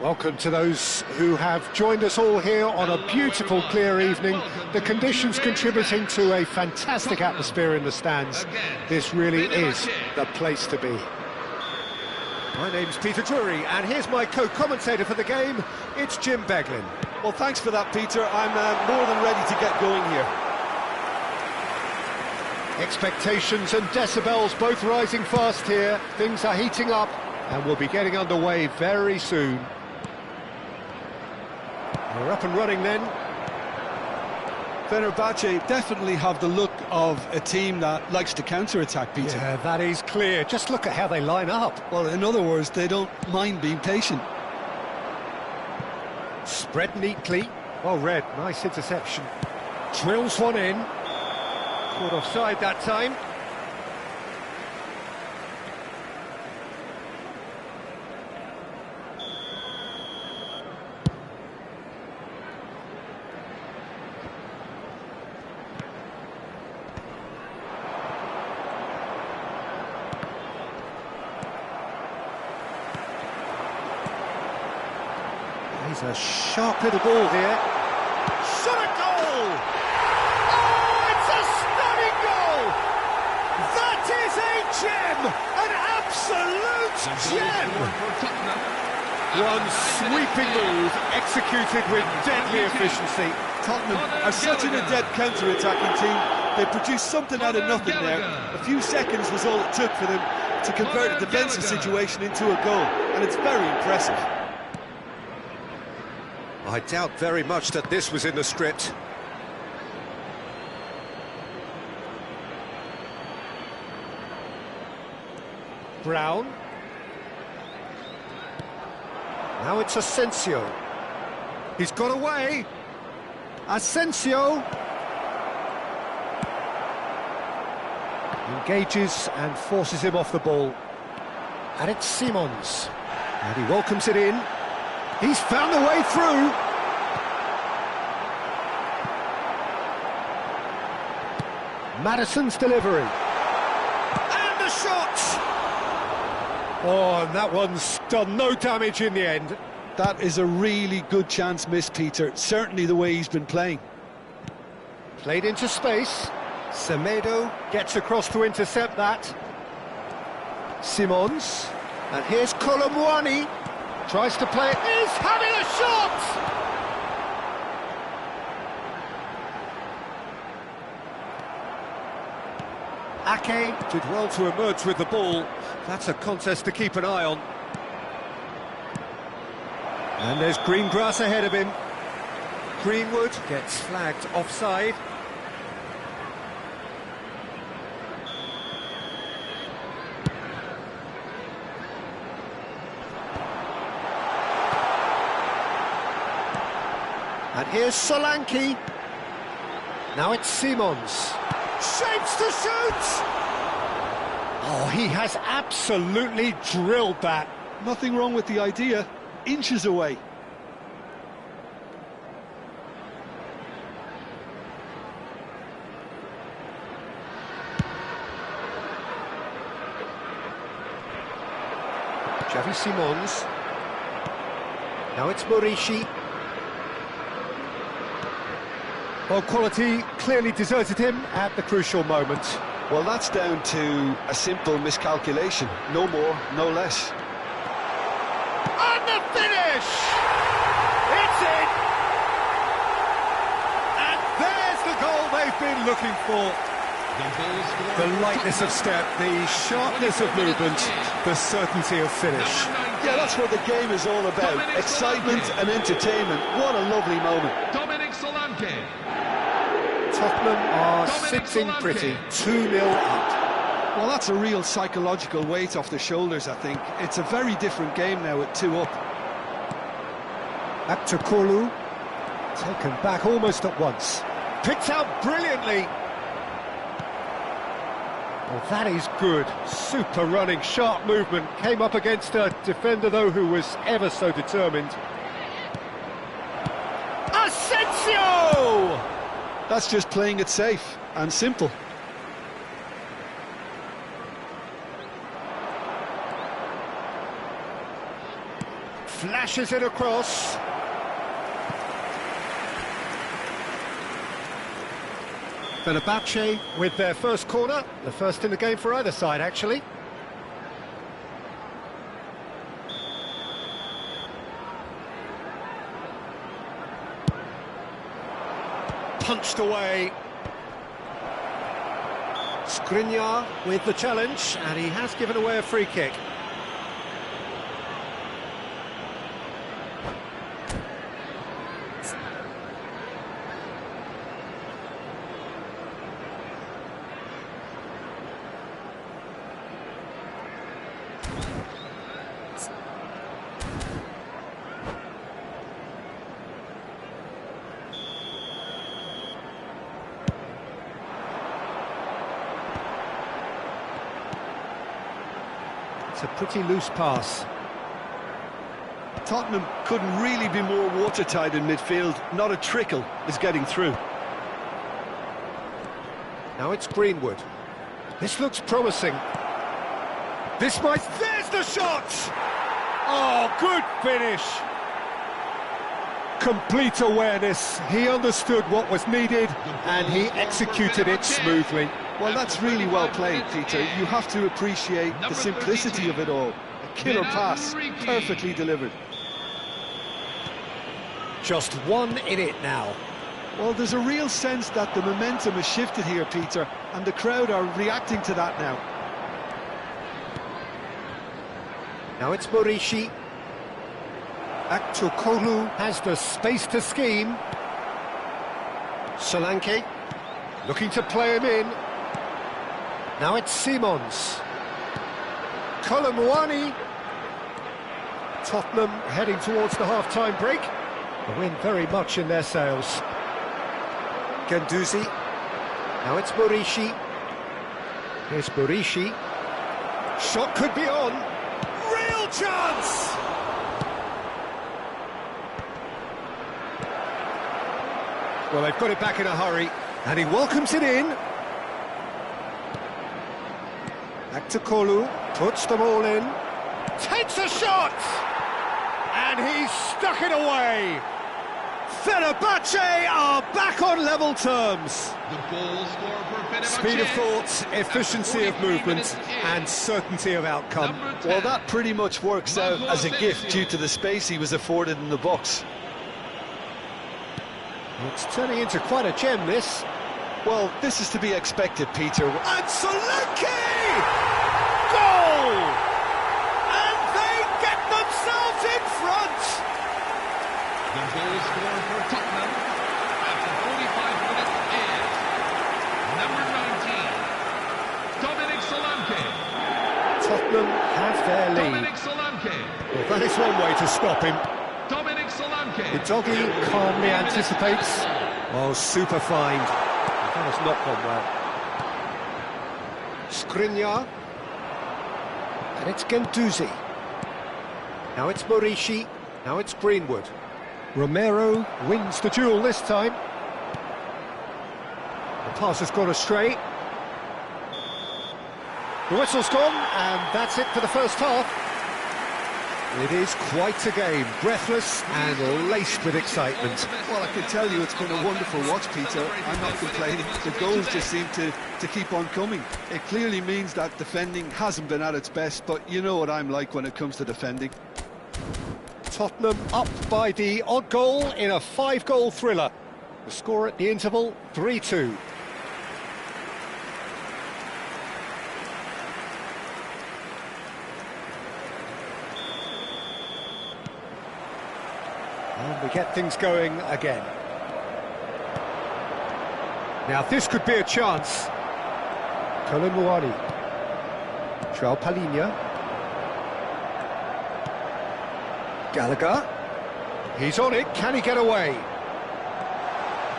Welcome to those who have joined us all here on a beautiful, clear evening. The conditions contributing to a fantastic atmosphere in the stands. This really is the place to be. My name's Peter Drury, and here's my co-commentator for the game. It's Jim Beglin. Well, thanks for that, Peter. I'm more than ready to get going here. Expectations and decibels both rising fast here. Things are heating up, and we'll be getting underway very soon. We're up and running then. Fenerbahce definitely have the look of a team that likes to counter-attack, Peter. Yeah, that is clear. Just look at how they line up. Well, in other words, they don't mind being patient. Spread neatly. Well read, nice interception. Drills one in. Caught offside that time. He's a sharp little ball here. Shot a goal! An absolute gem! One sweeping move, executed with deadly efficiency. Tottenham are such an adept counter-attacking team. They produced something out of nothing there. A few seconds was all it took for them to convert a defensive situation into a goal, and it's very impressive. I doubt very much that this was in the script. Brown. Now it's Asensio. He's got away. Asensio. Engages and forces him off the ball. And it's Simons. And he welcomes it in. He's found a way through. Maddison's delivery. And the shot! Oh, and that one's done no damage in the end. That is a really good chance missed, Peter. Certainly the way he's been playing. Played into space. Semedo gets across to intercept that. Simons. And here's Colomwani. Tries to play it. He's having a shot! Ake did well to emerge with the ball. That's a contest to keep an eye on. And there's green grass ahead of him. Greenwood gets flagged offside. And here's Solanke. Now it's Simons. Shapes to shoot! Oh, he has absolutely drilled that. Nothing wrong with the idea. Inches away. Xavi Simons. Now it's Morishi. Well, quality clearly deserted him at the crucial moment. Well, that's down to a simple miscalculation. No more, no less. And the finish! It's in! And there's the goal they've been looking for. The lightness of step, the sharpness of movement, the certainty of finish. Yeah, that's what the game is all about. Excitement and entertainment. What a lovely moment. Dominic Solanke. Tottenham are sitting pretty, 2-0 up. Well, that's a real psychological weight off their shoulders, I think. It's a very different game now at 2 up. Back to Kolu. Taken back almost at once. Picked out brilliantly. Well, that is good. Super running, sharp movement. Came up against a defender, though, who was ever so determined. Asensio! That's just playing it safe and simple. Flashes it across. Fenerbahce with their first corner, the first in the game for either side, actually. Punched away. Skriniar with the challenge, and he has given away a free kick. It's a pretty loose pass. Tottenham couldn't really be more watertight in midfield. Not a trickle is getting through. Now it's Greenwood. This looks promising. This might... There's the shot! Oh, good finish! Complete awareness. He understood what was needed, and he executed it smoothly. Well, that's really well played, Peter. You have to appreciate the simplicity of it all. A killer pass, perfectly delivered. Just 1 in it now. Well, there's a real sense that the momentum has shifted here, Peter, and the crowd are reacting to that now. Now it's Morishi. Aktokolu has the space to scheme. Solanke looking to play him in. Now it's Simons. Kolomwani. Tottenham heading towards the half-time break. The wind very much in their sails. Ganduzi. Now it's Morishi. Here's Morishi. Shot could be on. Real chance! Well, they've got it back in a hurry, and he welcomes it in. Aktokolu puts them all in. Takes a shot! And he's stuck it away. Fenerbahce are back on level terms. The goal scorer for Fenerbahce. Speed of thought, efficiency of movement, and certainty of outcome. Well, that pretty much works out as a gift due to the space he was afforded in the box. It's turning into quite a gem, this. Well, this is to be expected, Peter. And Solanke! Goal! And they get themselves in front! The goal scorer for Tottenham after 45 minutes is number 19, Dominic Solanke. Tottenham have their lead. Dominic Solanke. Well, that is one way to stop him. Dominic Solanke. The doggy calmly anticipates. Oh, super find. That has not gone well. Skriniar. And it's Ganduzi. Now it's Morishi. Now it's Greenwood. Romero wins the duel this time. The pass has gone astray. The whistle's gone, and that's it for the first half. It is quite a game, breathless and laced with excitement. Well, I can tell you it's been a wonderful watch, Peter. I'm not complaining. The goals just seem to keep on coming. It clearly means that defending hasn't been at its best, but you know what I'm like when it comes to defending. Tottenham up by the odd goal in a 5-goal thriller. The score at the interval, 3-2. And we get things going again. Now this could be a chance. Kolomwani. João Palhinha. Gallagher. He's on it. Can he get away?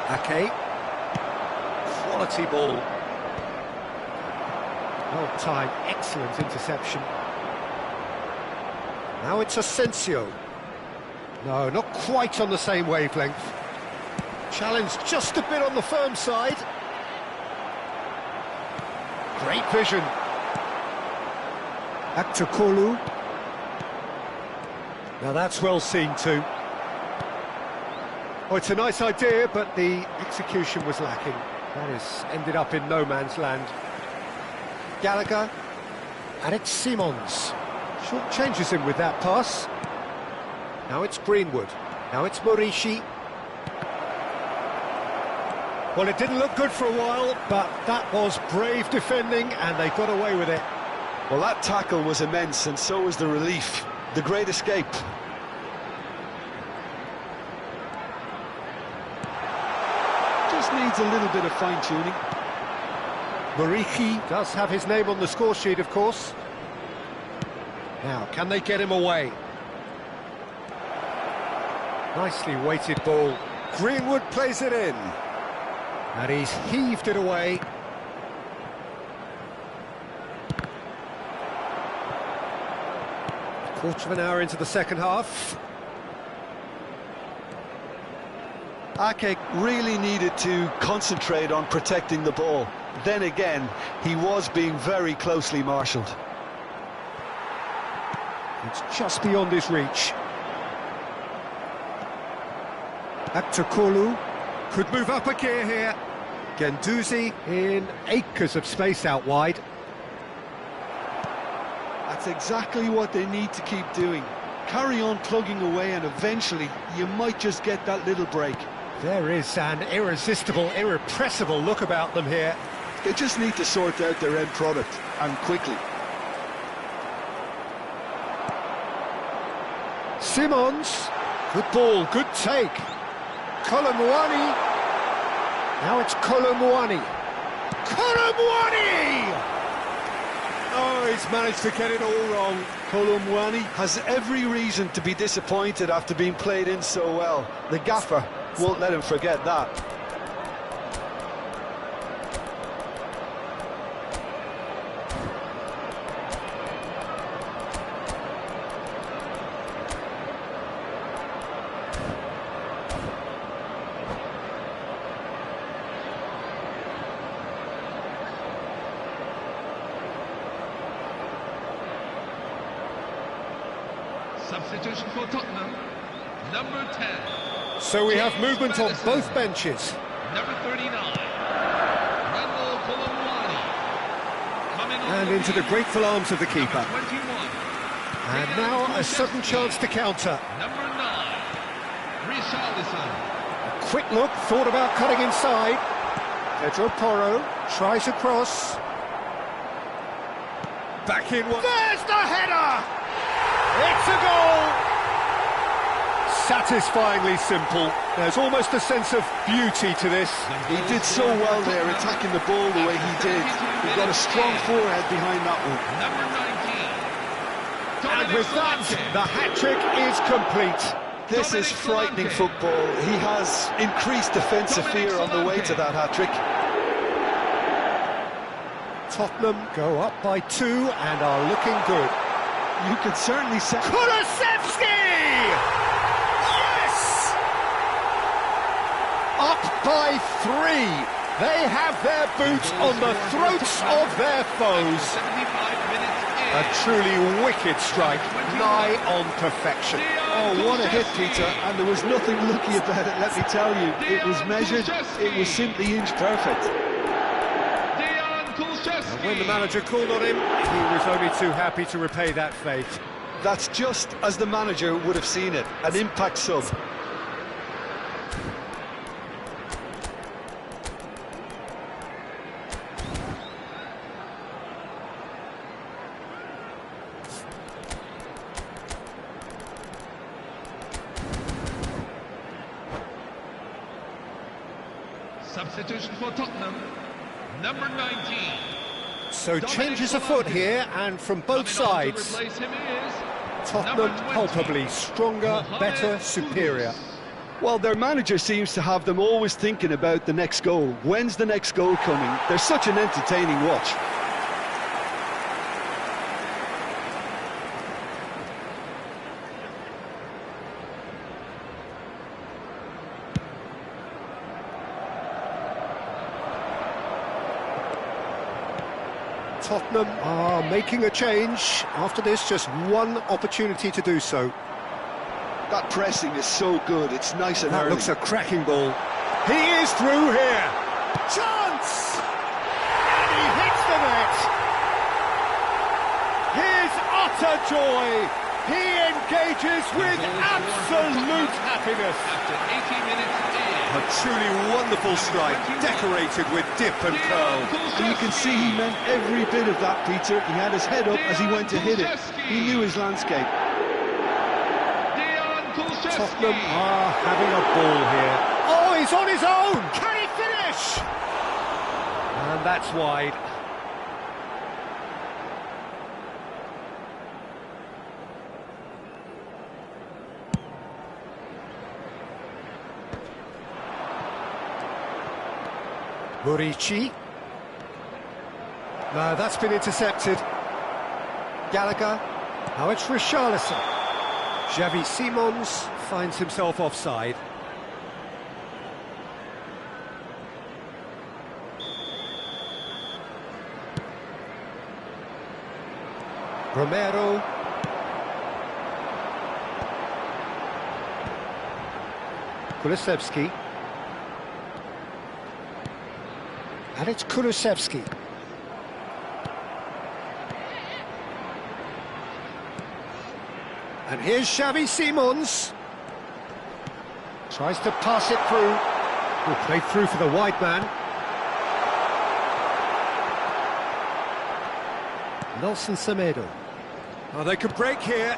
Ake. Quality ball. Well timed. Excellent interception. Now it's Asensio. No, not quite on the same wavelength. Challenge just a bit on the firm side. Great vision. Aktokolu. Now that's well seen too. Oh, it's a nice idea, but the execution was lacking. That has ended up in no man's land. Gallagher. And it's Simons. Short changes him with that pass. Now it's Greenwood. Now it's Morishi. Well, it didn't look good for a while, but that was brave defending, and they got away with it. Well, that tackle was immense, and so was the relief. The great escape. Just needs a little bit of fine-tuning. Morishi does have his name on the score sheet, of course. Now, can they get him away? Nicely weighted ball. Greenwood plays it in. And he's heaved it away. Quarter of an hour into the second half. Ake really needed to concentrate on protecting the ball. Then again, he was being very closely marshalled. It's just beyond his reach. Aktokolu could move up a gear here. Guendouzi in acres of space out wide. That's exactly what they need to keep doing. Carry on plugging away and eventually you might just get that little break. There is an irresistible, irrepressible look about them here. They just need to sort out their end product, and quickly. Simons, good ball, good take. Kolomwani, now it's Kolomwani. Kolomwani! Oh, he's managed to get it all wrong. Kolomwani has every reason to be disappointed after being played in so well. The gaffer won't let him forget that. Substitution for Tottenham, number 10. So we have James movement on Maddison. both benches. Number 39, Randall Kolomwani. Coming on And into the grateful arms of the keeper. Number 21. And now a sudden chance to counter. Number 9, Richarlison. Quick look, thought about cutting inside. Pedro Porro tries a cross. Back in one. There's the header! It's a goal! Satisfyingly simple. There's almost a sense of beauty to this. He did so well there, attacking the ball the way he did. He got a strong forehead behind that one. Number 19. And with that, the hat-trick is complete. This is frightening football. He has increased defensive fear on the way to that hat-trick. Tottenham go up by 2 and are looking good. You could certainly say... Kulusevski! Yes! Up by 3. They have their boot on the throats of their foes. 75 minutes in. A truly wicked strike, nigh on perfection. Oh, what a hit, Peter, and there was nothing lucky about it, let me tell you. It was measured, it was simply inch perfect. And when the manager called on him, he was only too happy to repay that faith. That's just as the manager would have seen it, an impact sub. Substitution for Tottenham, number 19. So changes afoot here, and from both sides. Tottenham palpably stronger, better, superior. Well, their manager seems to have them always thinking about the next goal. When's the next goal coming? They're such an entertaining watch. Tottenham are making a change. After this, just one opportunity to do so. That pressing is so good, it's nice and That early. looks a cracking ball. He is through here. Chance! And he hits the net. His utter joy. He engages with absolute happiness. After 80 minutes in. A truly wonderful strike, decorated with dip and curl. And you can see he meant every bit of that, Peter. He had his head up as he went to hit it. He knew his landscape. Tottenham are having a ball here. Oh, he's on his own! Can he finish? And that's wide. Murici. No, that's been intercepted. Gallagher. Now it's Richarlison. Xavi Simons finds himself offside. Romero. Kulusevski. And it's Kulusevski. And here's Xavi Simons. Tries to pass it through. Oh, played through for the wide man. Nelson Semedo. Oh, they could break here.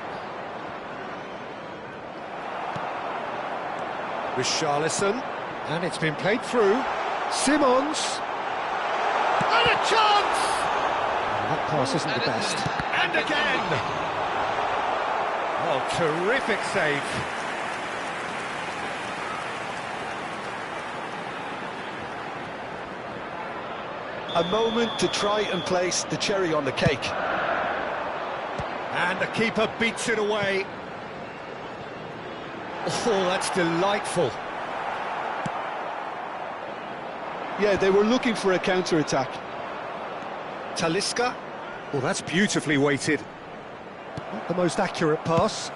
Richarlison. And it's been played through. Simons. And a chance! Oh, that pass isn't the best. And again! Oh, terrific save. A moment to try and place the cherry on the cake. And the keeper beats it away. Oh, that's delightful. Yeah, they were looking for a counter-attack. Talisca. Oh, that's beautifully weighted. Not the most accurate pass.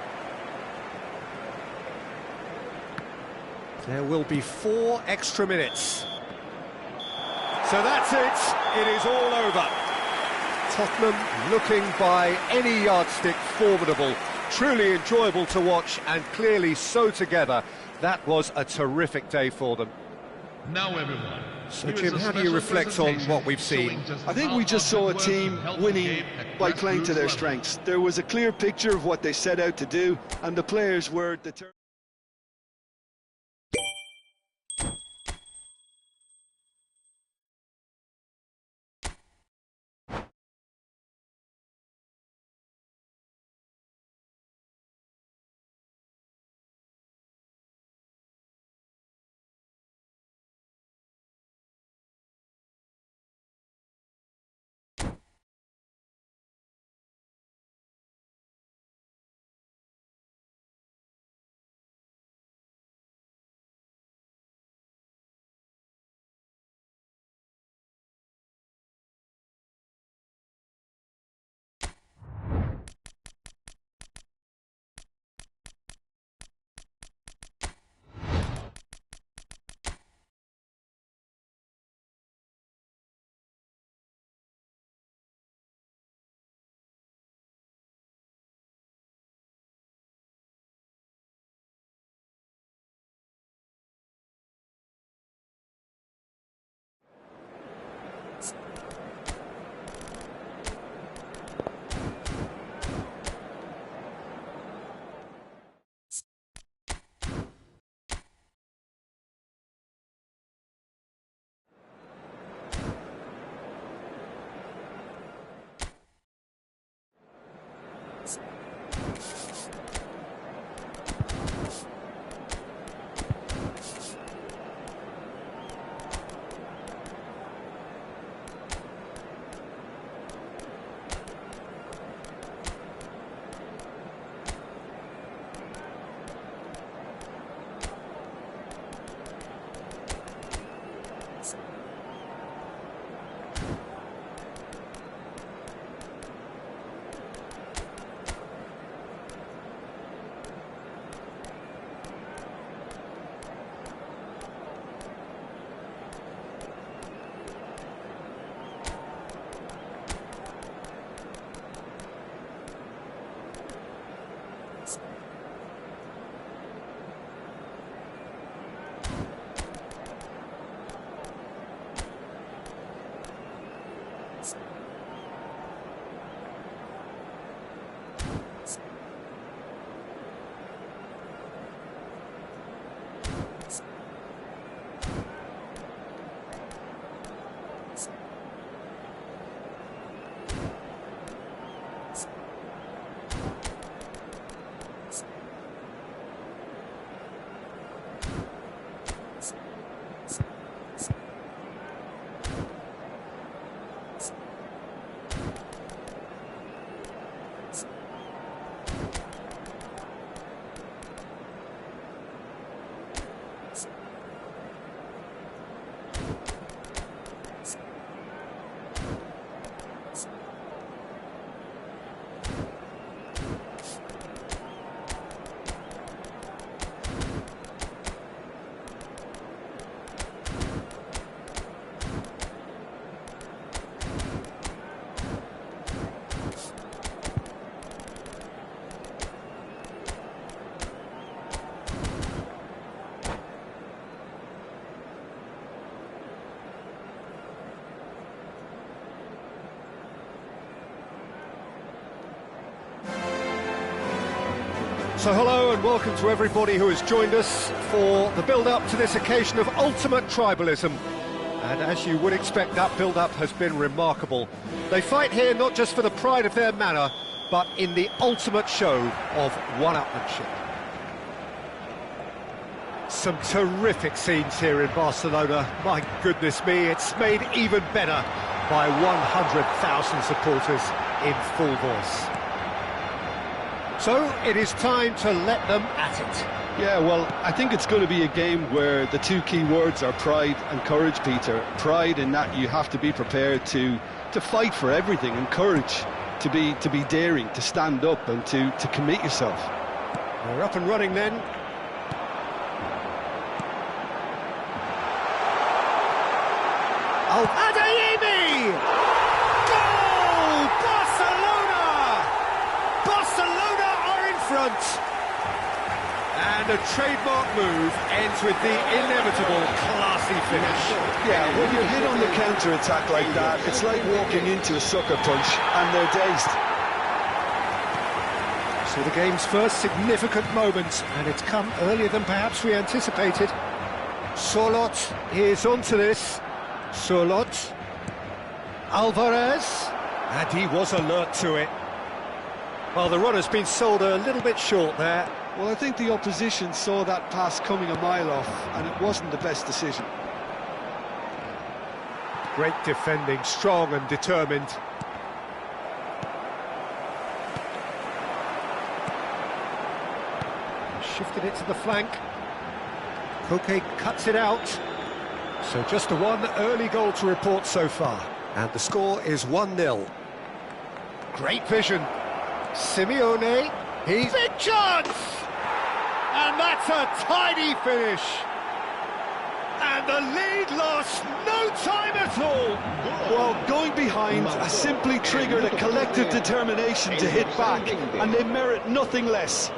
There will be 4 extra minutes. So that's it. It is all over. Tottenham looking by any yardstick formidable. Truly enjoyable to watch and clearly so together. That was a terrific day for them. Now everyone. So Jim, how do you reflect on what we've seen? I think we just saw a team winning by playing to their strengths. There was a clear picture of what they set out to do, and the players were determined. So hello and welcome to everybody who has joined us for the build-up to this occasion of ultimate tribalism. And as you would expect, that build-up has been remarkable. They fight here not just for the pride of their manor, but in the ultimate show of one-upmanship. Some terrific scenes here in Barcelona. My goodness me, it's made even better by 100,000 supporters in full voice. So it is time to let them at it. Yeah, well, I think it's going to be a game where the two key words are pride and courage, Peter. Pride in that you have to be prepared to fight for everything, and courage to be daring, to stand up and to commit yourself. We're up and running then. Adeyemi! Goal! Barcelona! Barcelona are in front! And a trademark move ends with the inevitable classy finish. Yeah, when you're hit on the counter-attack like that, it's like walking into a sucker punch and they're dazed. So the game's first significant moment, and it's come earlier than perhaps we anticipated. Sorloth is onto this. Sorloth. Alvarez. And he was alert to it. Well, the runner's been sold a little bit short there. Well, I think the opposition saw that pass coming a mile off, and it wasn't the best decision. Great defending, strong and determined. Shifted it to the flank. KAKI cuts it out. So just the one early goal to report so far. And the score is 1-0. Great vision. Simeone. He's big chance! And that's a tidy finish. And the lead lost no time at all. Well, going behind has simply triggered a collective determination to hit back, and they merit nothing less.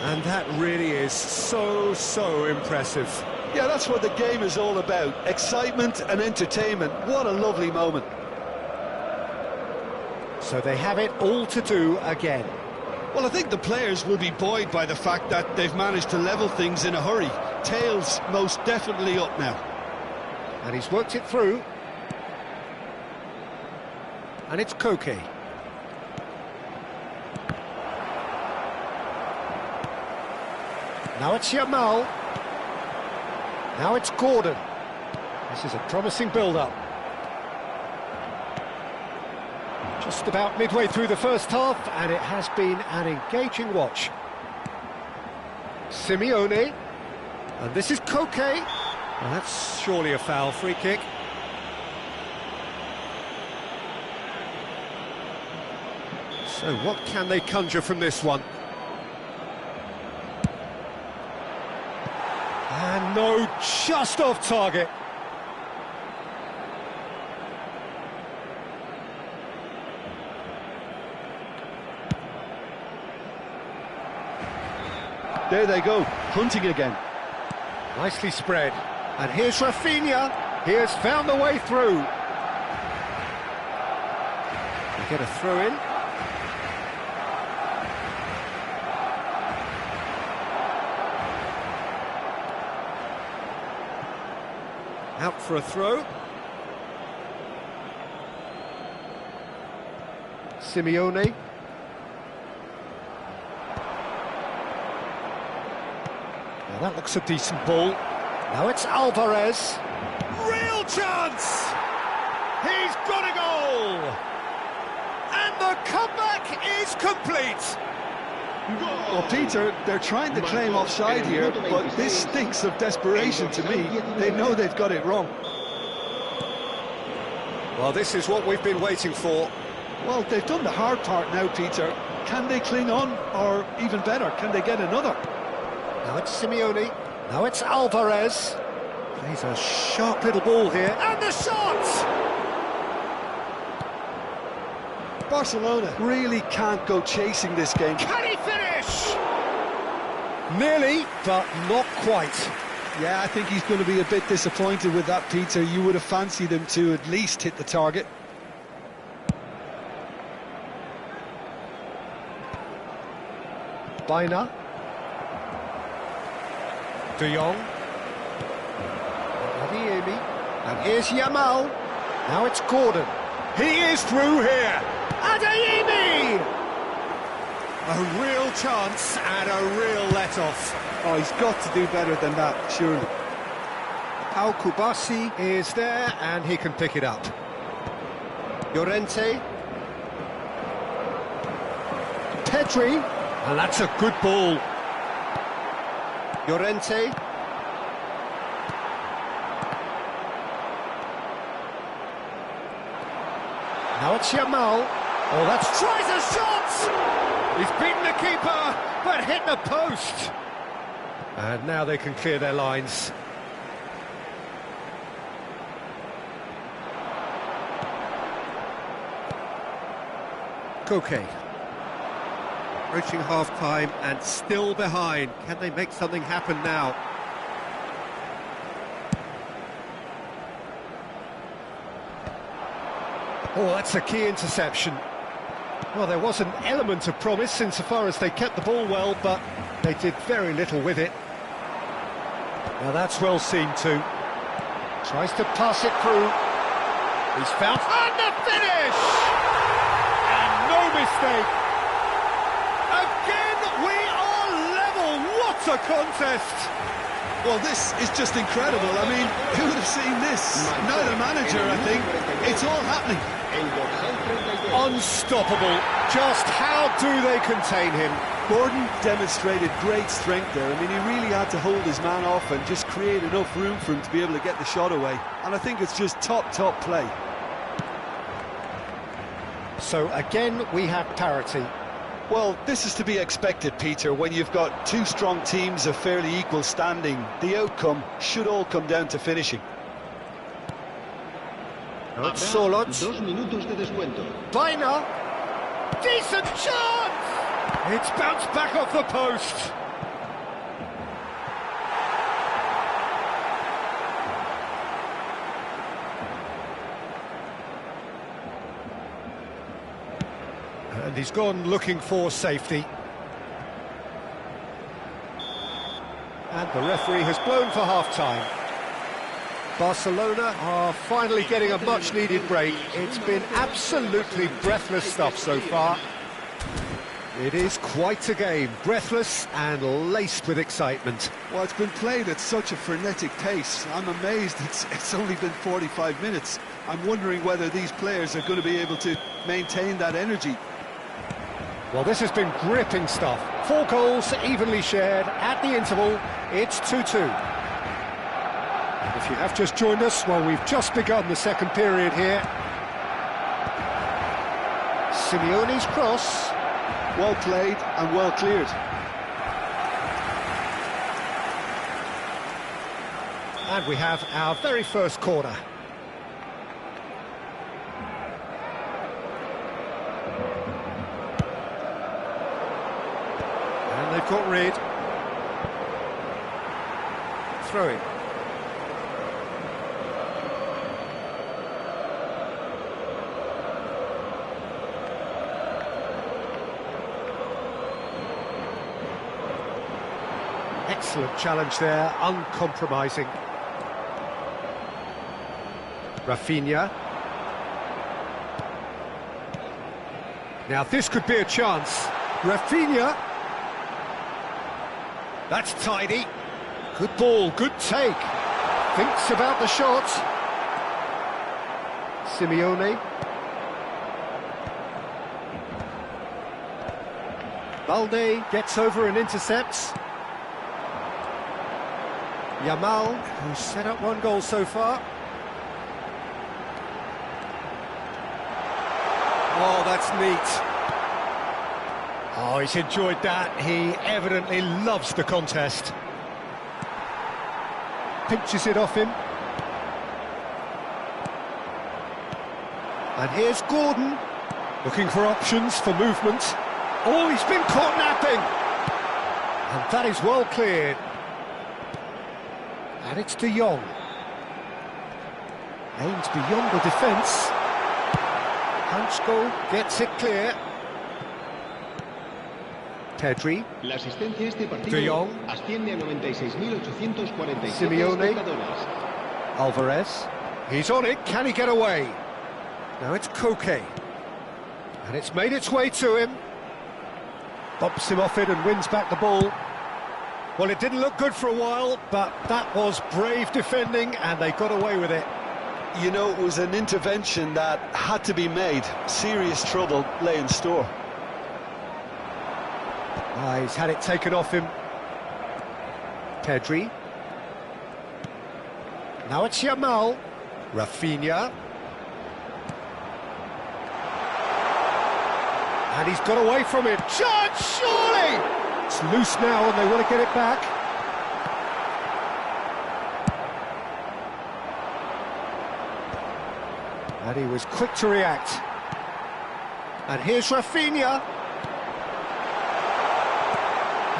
And that really is so impressive. Yeah, that's what the game is all about. Excitement and entertainment. What a lovely moment. So they have it all to do again. Well, I think the players will be buoyed by the fact that they've managed to level things in a hurry. Tails most definitely up now. And he's worked it through. And it's KAKI. Now it's Yamal. Now it's Gordon. This is a promising build-up. Just about midway through the first half, and it has been an engaging watch. Simeone. And this is KAKI. Well, that's surely a foul. Free kick. So what can they conjure from this one? And no, just off target. There they go, hunting again. Nicely spread. And here's Rafinha. He has found the way through. They get a throw in. Out for a throw. Simeone. Now that looks a decent ball. Now it's Alvarez. Real chance! He's got a goal! And the comeback is complete! Well, Peter, they're trying to claim offside here, but this stinks of desperation to me. They know they've got it wrong. Well, this is what we've been waiting for. Well, they've done the hard part now, Peter. Can they cling on, or even better, can they get another? Now it's Simeone. Now it's Alvarez. Plays a sharp little ball here. And the shot! Barcelona really can't go chasing this game. Can he finish? Nearly, but not quite. Yeah, I think he's going to be a bit disappointed with that, Peter. You would have fancied him to at least hit the target. Biner. De Jong. Adeyemi. And here's Yamal. Now it's Gordon. He is through here. Adeyemi! A real chance and a real let-off. Oh, he's got to do better than that, surely. Al Kubasi is there and he can pick it up. Llorente. Pedri. And that's a good ball. Llorente. Now it's Yamal. Oh, that's... Tries a shot! He's beaten the keeper, but hit the post. And now they can clear their lines. Koke. Approaching half-time and still behind. Can they make something happen now? Oh, that's a key interception. Well, there was an element of promise insofar as they kept the ball well, but they did very little with it. Now that's well seen too. Tries to pass it through. He's found... And the finish! And no mistake. Again, we are level. What a contest! Well, this is just incredible. I mean, who would have seen this? No, the manager, I think. It's all happening. Unstoppable. Just how do they contain him? Gordon demonstrated great strength there. I mean, he really had to hold his man off and just create enough room for him to be able to get the shot away. And I think it's just top play. So again, we have parity. Well, this is to be expected, Peter. When you've got two strong teams of fairly equal standing, the outcome should all come down to finishing. Solot. 2 minutos de descuento. Biner. Decent chance! It's bounced back off the post. And he's gone looking for safety. And the referee has blown for half-time. Barcelona are finally getting a much-needed break. It's been absolutely breathless stuff so far. It is quite a game, breathless and laced with excitement. Well, it's been played at such a frenetic pace. I'm amazed it's only been 45 minutes. I'm wondering whether these players are going to be able to maintain that energy. Well, this has been gripping stuff. 4 goals evenly shared at the interval. It's 2-2. If you have just joined us, well, we've just begun the second period here. Simeone's cross. Well played and well cleared. And we have our very first corner. And they've got rid. Throw it. Excellent challenge there, uncompromising. Rafinha. Now this could be a chance. Rafinha. That's tidy. Good ball, good take. Thinks about the shot. Simeone. Balde gets over and intercepts. Yamal, who's set up 1 goal so far. Oh, that's neat. Oh, he's enjoyed that. He evidently loves the contest. Pinches it off him. And here's Gordon, looking for options for movement. Oh, he's been caught napping. And that is well cleared. And it's De Jong. Aims beyond the defence. Hansko gets it clear. Pedri. La asistencia a este De partido Jong. asciende a 96.847 Simeone. espectadores. Alvarez. He's on it, can he get away? Now it's KAKI. And it's made its way to him. Bumps him off it and wins back the ball. Well, it didn't look good for a while, but that was brave defending and they got away with it. You know, it was an intervention that had to be made. Serious trouble lay in store. He's had it taken off him. Pedri. Now it's Yamal. Rafinha. And he's got away from it. Chance, surely! It's loose now and they want to get it back. And he was quick to react. And here's Rafinha.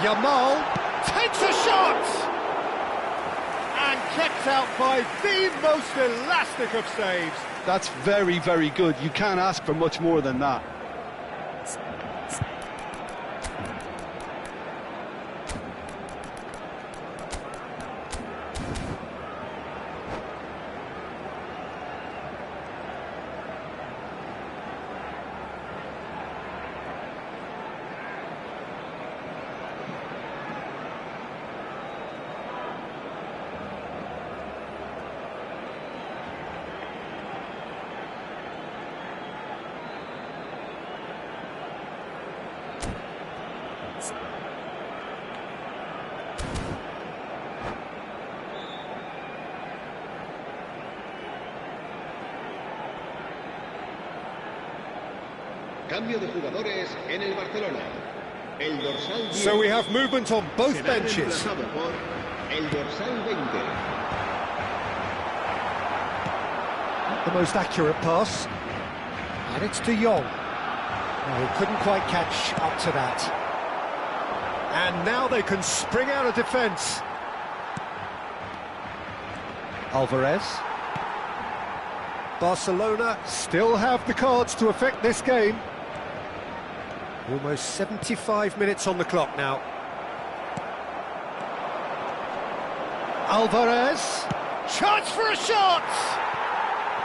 Yamal takes a shot! And kept out by the most elastic of saves. That's very, very good. You can't ask for much more than that. Cambio de jugadores en el Barcelona. El dorsal 10 So we have movement on both será benches. reemplazado por el dorsal 20. The most accurate pass. And it's De Jong. No, he couldn't quite catch up to that. And now they can spring out of defence. Alvarez. Barcelona still have the cards to affect this game. Almost 75 minutes on the clock now. Alvarez. Chance for a shot!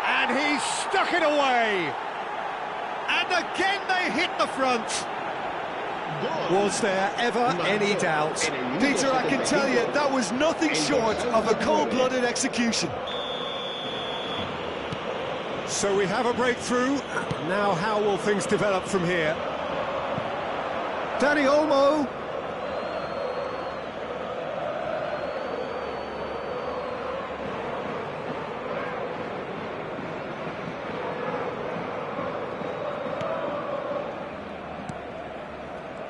And he's stuck it away. And again they hit the front. Was there ever any doubt? Peter, I can tell you, that was nothing short of a cold-blooded execution. So we have a breakthrough. Now how will things develop from here? Dani Olmo.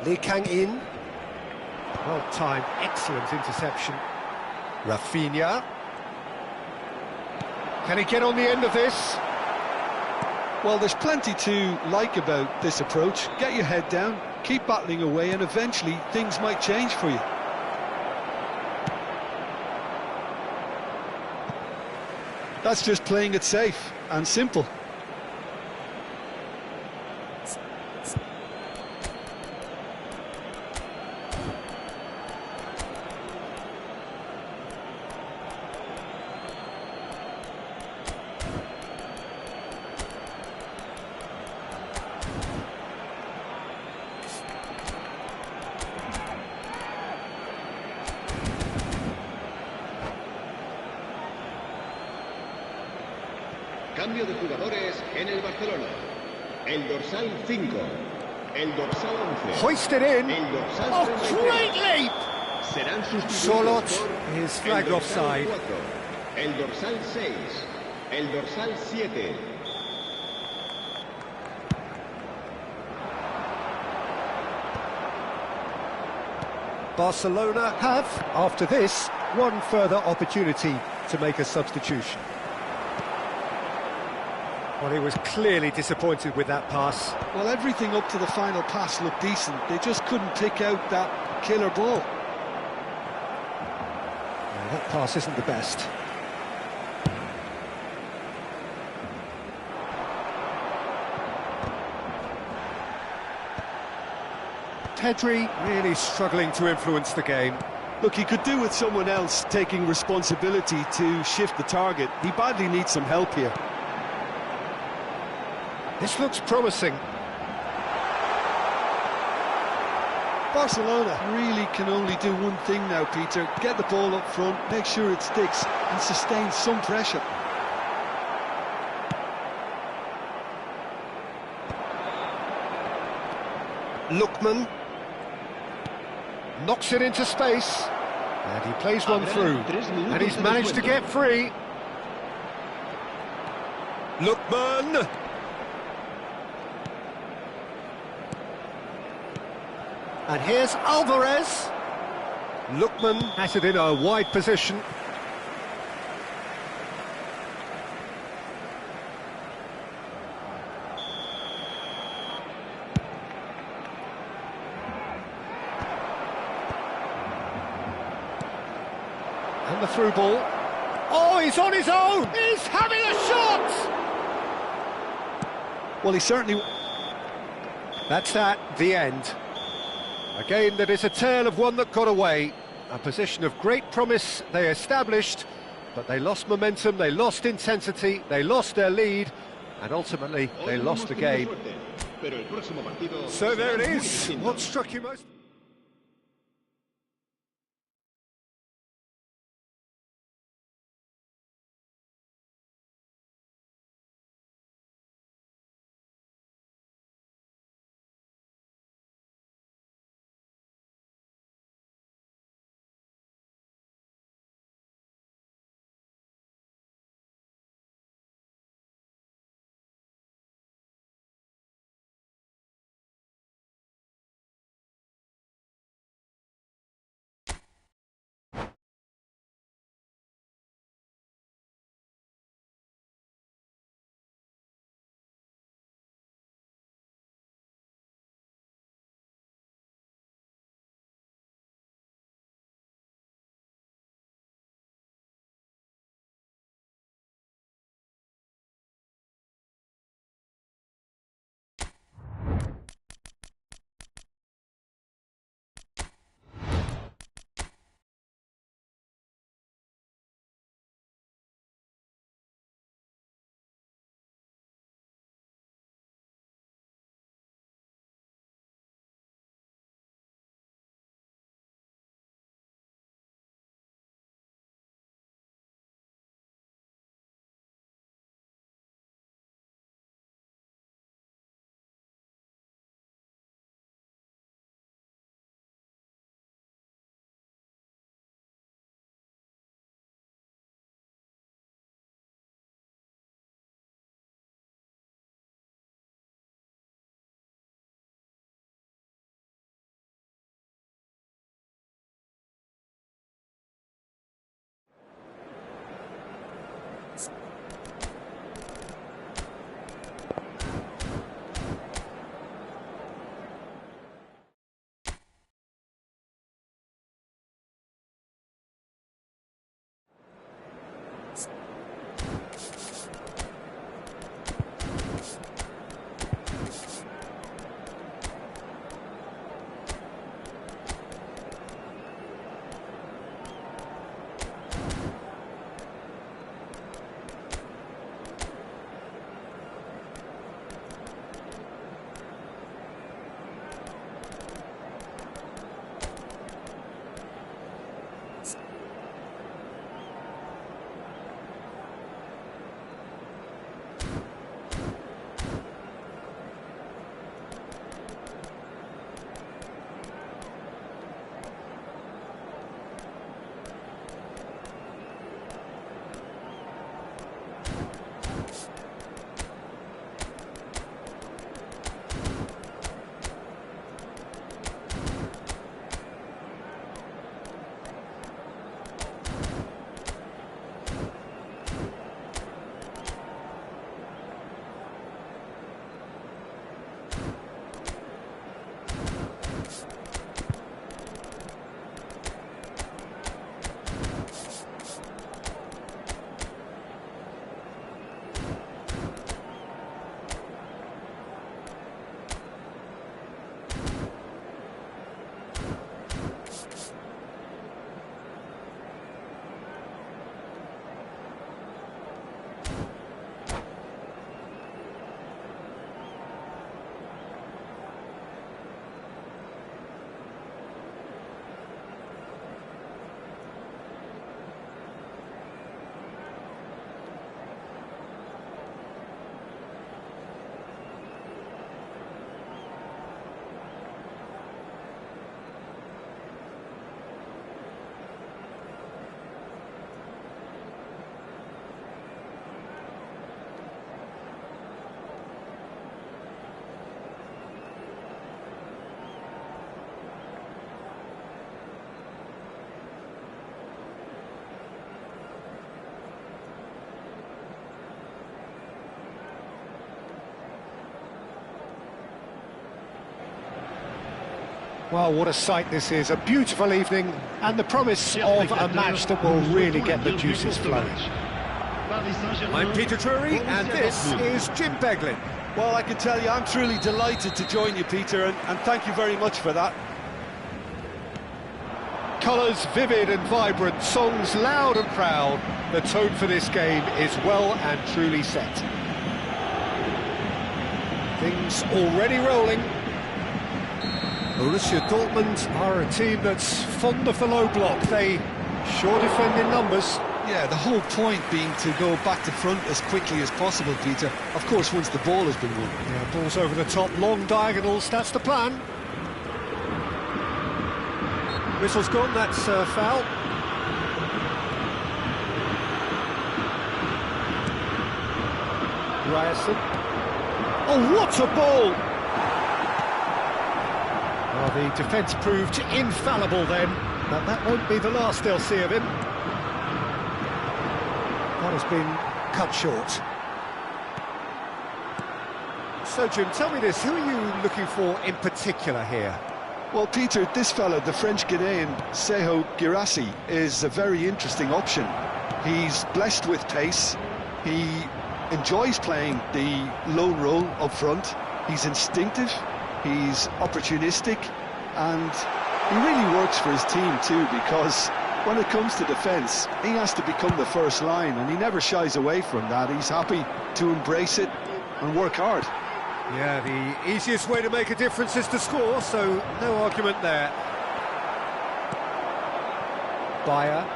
Lee Kang-in. Well timed, excellent interception. Rafinha. Can he get on the end of this? Well, there's plenty to like about this approach. Get your head down, keep battling away, and eventually things might change for you. That's just playing it safe and simple. Cambio de jugadores en el Barcelona. El dorsal 5. El dorsal 11. Hoisted in. El dorsal Oh, 33. great leap! Serán sustituidos Solot por is flagged el dorsal offside. 4, el dorsal 6, el dorsal 7. Barcelona have, after this, one further opportunity to make a substitution. Well, he was clearly disappointed with that pass. Well, everything up to the final pass looked decent. They just couldn't pick out that killer ball. Well, that pass isn't the best. Pedri really struggling to influence the game. Look, he could do with someone else taking responsibility to shift the target. He badly needs some help here. This looks promising. Barcelona really can only do one thing now, Peter. Get the ball up front, make sure it sticks, and sustain some pressure. Lookman knocks it into space, and he plays one through, and he's managed to get free. Lookman! And here's Alvarez. Lookman has it in a wide position. And the through ball. Oh, he's on his own! He's having a shot! Well, he certainly... That's that, the end. A game that is a tale of one that got away. A position of great promise they established, but they lost momentum, they lost intensity, they lost their lead, and ultimately they lost the game. So there it is. What struck you most? Well, what a sight this is, a beautiful evening, and the promise of a match that will really get the juices flowing. I'm Peter Drury, and this is Jim Beglin. Well, I can tell you, I'm truly delighted to join you, Peter, and thank you very much for that. Colours vivid and vibrant, songs loud and proud. The tone for this game is well and truly set. Things already rolling. Borussia Dortmund are a team that's fond of the low block. They sure defend in numbers. Yeah, the whole point being to go back to front as quickly as possible, Peter. Of course, once the ball has been won. Yeah, balls over the top, long diagonals, that's the plan. Whistle's gone, that's foul. Ryerson. Oh, what a ball! Well, the defence proved infallible then, but that won't be the last they'll see of him. That has been cut short. So, Jim, tell me this, who are you looking for in particular here? Well, Peter, this fella, the French-Ghanaian Seho Girassi, is a very interesting option. He's blessed with pace, he enjoys playing the lone role up front, he's instinctive, he's opportunistic, and he really works for his team too, because when it comes to defence, he has to become the first line, and he never shies away from that. He's happy to embrace it and work hard. Yeah, the easiest way to make a difference is to score, so no argument there. Bayer.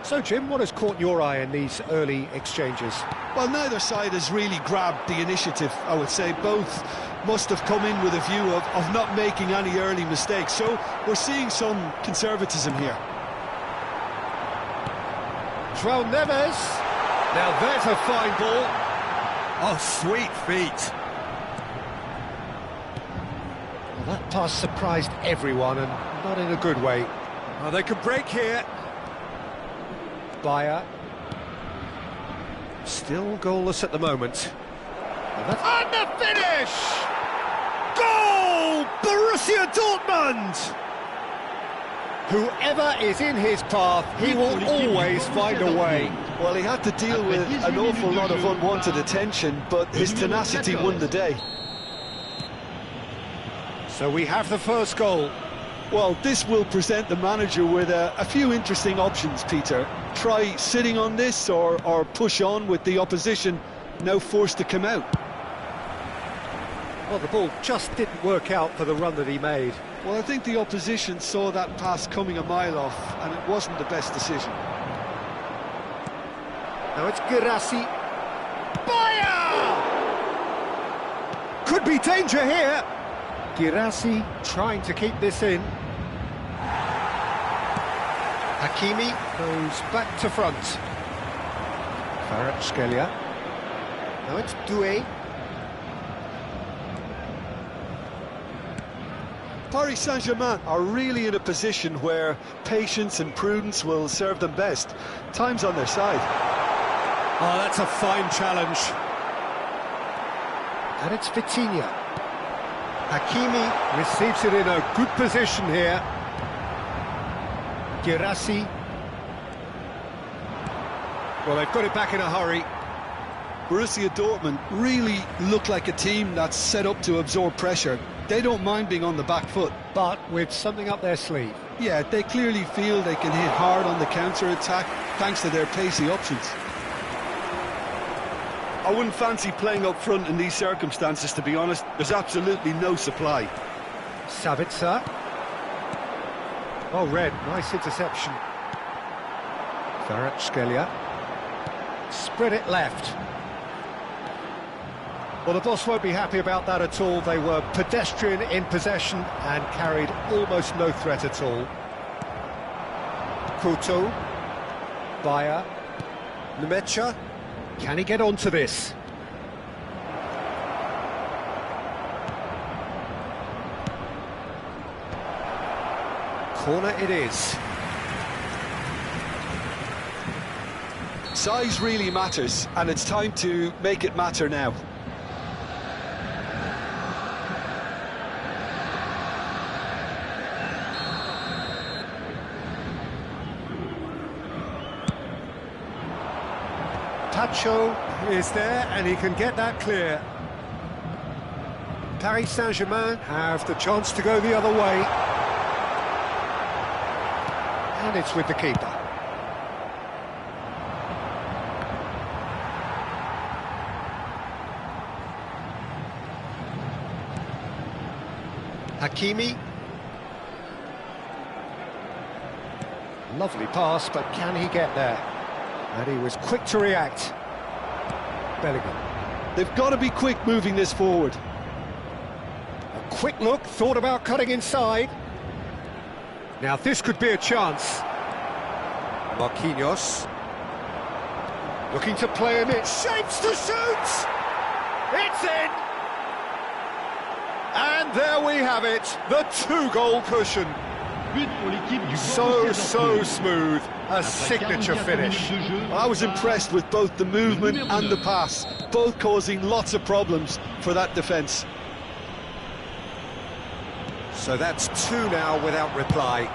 So, Jim, what has caught your eye in these early exchanges? Well, neither side has really grabbed the initiative, I would say. Both must have come in with a view of not making any early mistakes, so we're seeing some conservatism here. João Neves. Now there's a fine ball. Oh, sweet feet. Well, that pass surprised everyone, and not in a good way. Oh, they could break here. Bayer. Still goalless at the moment. And the finish! Goal! Borussia Dortmund! Whoever is in his path, he will always find a way. Well, he had to deal with an awful lot of unwanted attention, but his tenacity won the day. So we have the first goal. Well, this will present the manager with a few interesting options, Peter. Try sitting on this or push on with the opposition now forced to come out. Well, the ball just didn't work out for the run that he made. Well, I think the opposition saw that pass coming a mile off, and it wasn't the best decision. Now it's Girassi. Bayer! Could be danger here. Girassi trying to keep this in. Hakimi goes back to front. Kvaratskhelia. Now it's Doué. Paris Saint-Germain are really in a position where patience and prudence will serve them best. Time's on their side. Oh, that's a fine challenge. And it's Vitinha. Hakimi receives it in a good position here. Girassi. Well, they've got it back in a hurry. Borussia Dortmund really look like a team that's set up to absorb pressure. They don't mind being on the back foot. But with something up their sleeve. Yeah, they clearly feel they can hit hard on the counter-attack thanks to their pacey options. I wouldn't fancy playing up front in these circumstances, to be honest. There's absolutely no supply. Sabitzer. Oh, Red, nice interception. Kvaratskhelia. Spread it left. Well, the boss won't be happy about that at all. They were pedestrian in possession and carried almost no threat at all. Couto. Bayer. Nmecha. Can he get onto this? Corner it is. Size really matters, and it's time to make it matter now. Pacho is there, and he can get that clear. Paris Saint-Germain have the chance to go the other way. And it's with the keeper. Hakimi. Lovely pass, but can he get there? And he was quick to react. Bellingham. They've got to be quick moving this forward. A quick look, thought about cutting inside. Now this could be a chance. Marquinhos. Looking to play him in. Shapes to shoot! It's in! And there we have it, the 2-goal cushion. So smooth, a signature finish. I was impressed with both the movement and the pass, both causing lots of problems for that defence. So that's 2 now without reply.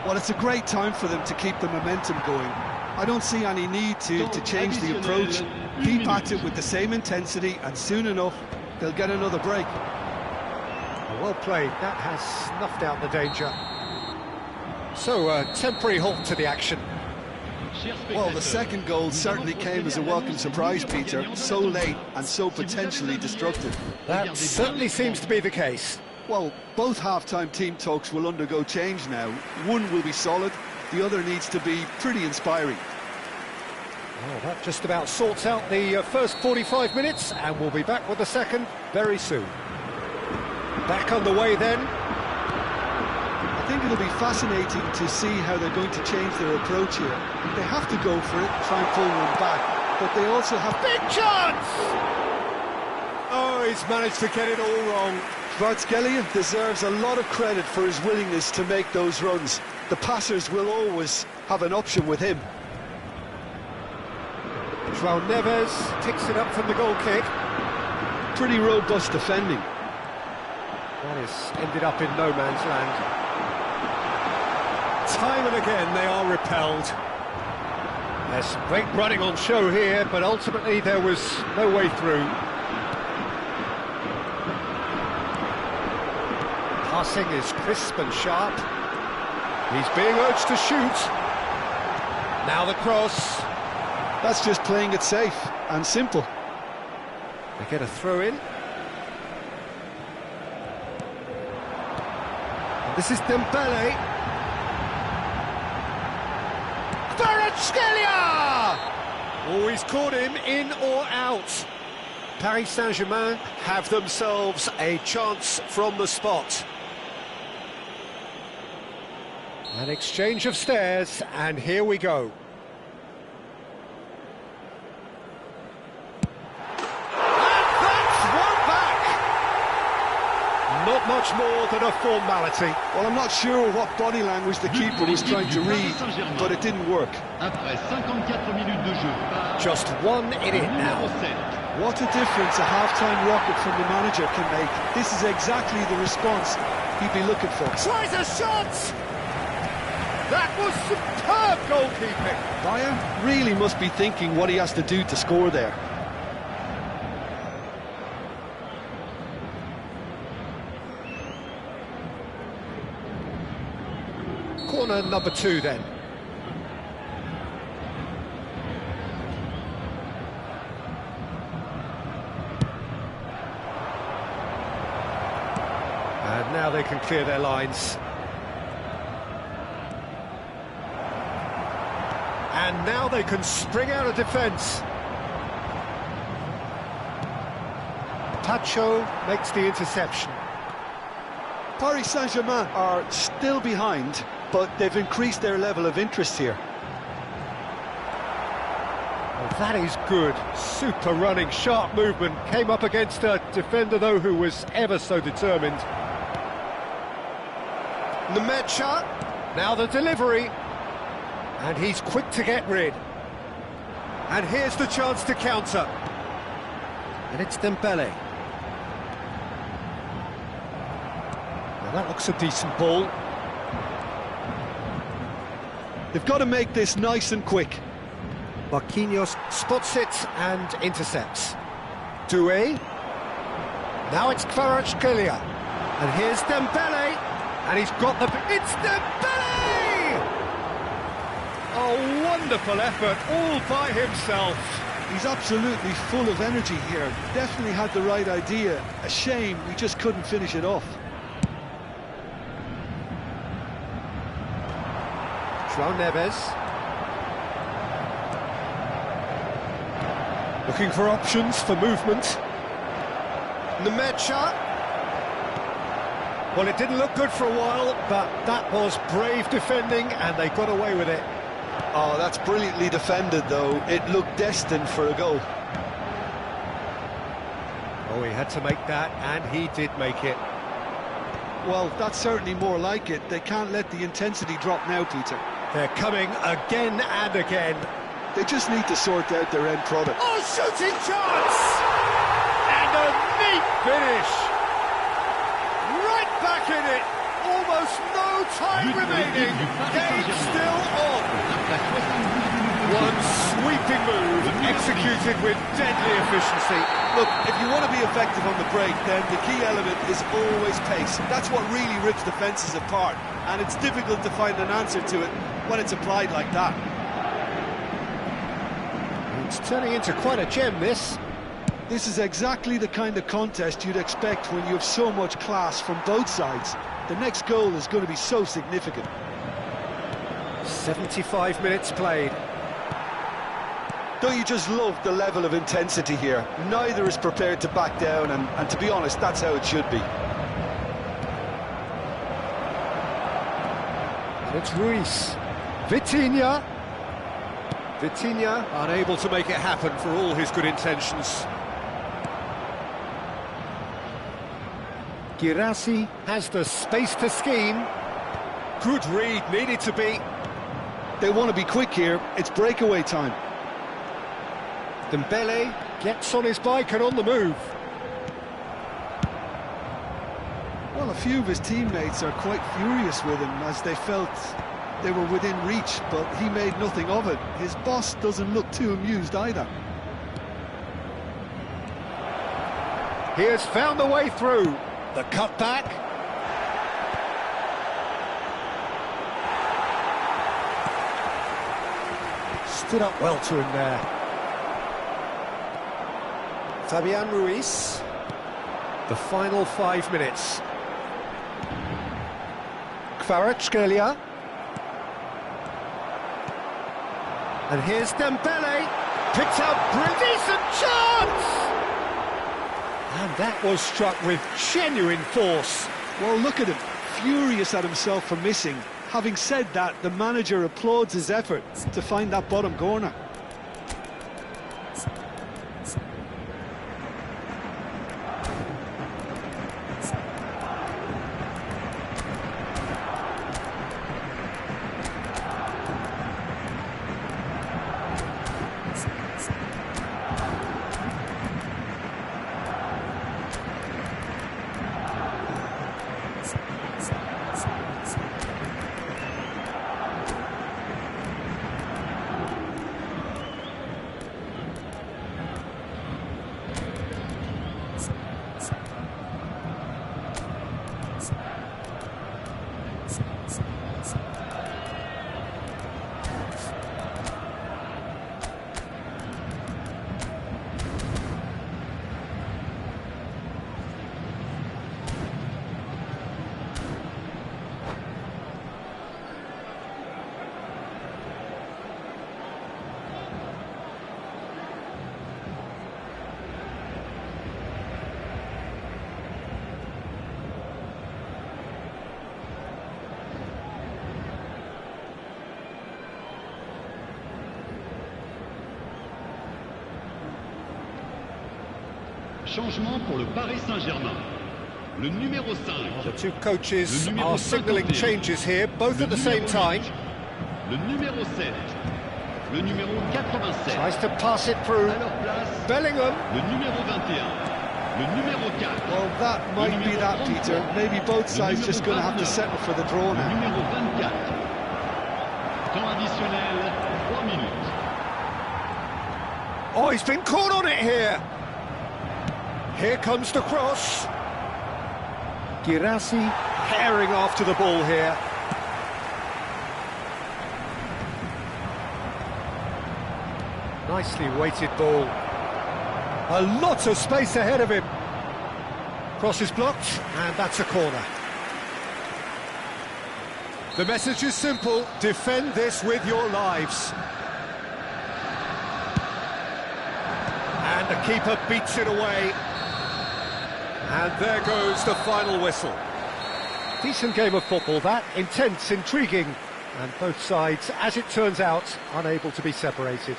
Well, it's a great time for them to keep the momentum going. I don't see any need to change the approach. Keep at it with the same intensity, and soon enough, they'll get another break. Well played, that has snuffed out the danger. So, a temporary halt to the action. Well, the second goal certainly came as a welcome surprise, Peter. So late and so potentially destructive. That certainly seems to be the case. Well, both half-time team talks will undergo change now. One will be solid, the other needs to be pretty inspiring. Well, that just about sorts out the first 45 minutes, and we'll be back with the second very soon. Back underway then. I think it'll be fascinating to see how they're going to change their approach here. They have to go for it, try and pull one back, but they also have... Big chance! Oh, he's managed to get it all wrong. Kvaratskhelia deserves a lot of credit for his willingness to make those runs. The passers will always have an option with him. João Neves ticks it up from the goal kick. Pretty robust defending. That has ended up in no man's land. Time and again they are repelled. There's some great running on show here, but ultimately there was no way through. Passing is crisp and sharp. He's being urged to shoot. Now the cross. That's just playing it safe and simple. They get a throw in. And this is Dembele. Kvaratskhelia! Oh, he's caught him in or out. Paris Saint-Germain have themselves a chance from the spot. An exchange of stares, and here we go. Not much more than a formality. Well, I'm not sure what body language the keeper was trying to read, but it didn't work. Just 1 in it now. What a difference a half-time rocket from the manager can make. This is exactly the response he'd be looking for. Tries a shot! That was superb goalkeeping. Bayern really must be thinking what he has to do to score there. Corner number 2 then. And now they can clear their lines. And now they can spring out of defence. Pacho makes the interception. Paris Saint-Germain are still behind, but they've increased their level of interest here. Well, that is good. Super running, sharp movement. Came up against a defender, though, who was ever so determined. Unmatched. Now the delivery. And he's quick to get rid. And here's the chance to counter. And it's Dembele. Now that looks a decent ball. They've got to make this nice and quick. Marquinhos spots it and intercepts. Doué. Now it's Kvaratskhelia. And here's Dembele. And he's got the... It's Dembele! A wonderful effort all by himself. He's absolutely full of energy here. Definitely had the right idea. A shame we just couldn't finish it off. João Neves. Looking for options for movement. Nemecha. Well, it didn't look good for a while, but that was brave defending, and they got away with it. Oh, that's brilliantly defended, though. It looked destined for a goal. Oh, he had to make that, and he did make it. Well, that's certainly more like it. They can't let the intensity drop now, Peter. They're coming again and again. They just need to sort out their end product. Oh, shooting chance! And a neat finish! Right back in it! Almost no time remaining. Game still on. One sweeping move, executed with deadly efficiency. Look, if you want to be effective on the break, then the key element is always pace. That's what really rips defences apart, and it's difficult to find an answer to it when it's applied like that. It's turning into quite a gem, this. This is exactly the kind of contest you'd expect when you have so much class from both sides. The next goal is going to be so significant. 75 minutes played. Don't you just love the level of intensity here? Neither is prepared to back down, and to be honest, that's how it should be. And it's Ruiz. Vitinha. Vitinha unable to make it happen for all his good intentions. Girassi has the space to scheme. Good read, needed to be. They want to be quick here. It's breakaway time. Dembele gets on his bike and on the move. Well, a few of his teammates are quite furious with him as they felt they were within reach, but he made nothing of it. His boss doesn't look too amused either. He has found the way through. The cutback. Stood up well to him there. Fabian Ruiz. The final 5 minutes. Kvaratskhelia. And here's Dembele. Picked up, decent chance! And that was struck with genuine force. Well, look at him, furious at himself for missing. Having said that, the manager applauds his effort to find that bottom corner. Changement pour le Paris Saint-Germain. Le numéro 5. The two coaches are signalling changes here, both at the same time. Le numéro 7. Le numéro 87. Tries to pass it through. À leur place, Bellingham. le numéro 21. Le numéro 4. Well, that might be that, Peter. Maybe both sides just going to have to settle for the draw Le now. numéro 24. Temps additionnel, 3 minutes. Oh, he's been caught on it here. Here comes the cross. Girassi herring after the ball here. Nicely weighted ball. A lot of space ahead of him. Cross is blocked, and that's a corner. The message is simple: defend this with your lives. And the keeper beats it away. And there goes the final whistle. Decent game of football, that. Intense, intriguing, and both sides, as it turns out, unable to be separated.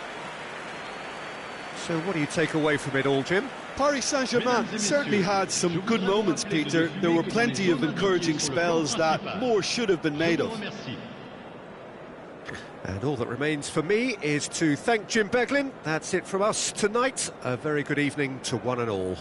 So what do you take away from it all, Jim? Paris Saint-Germain certainly had some good moments, Peter. There were plenty of encouraging spells that more should have been made of. And all that remains for me is to thank Jim Beglin. That's it from us tonight. A very good evening to one and all.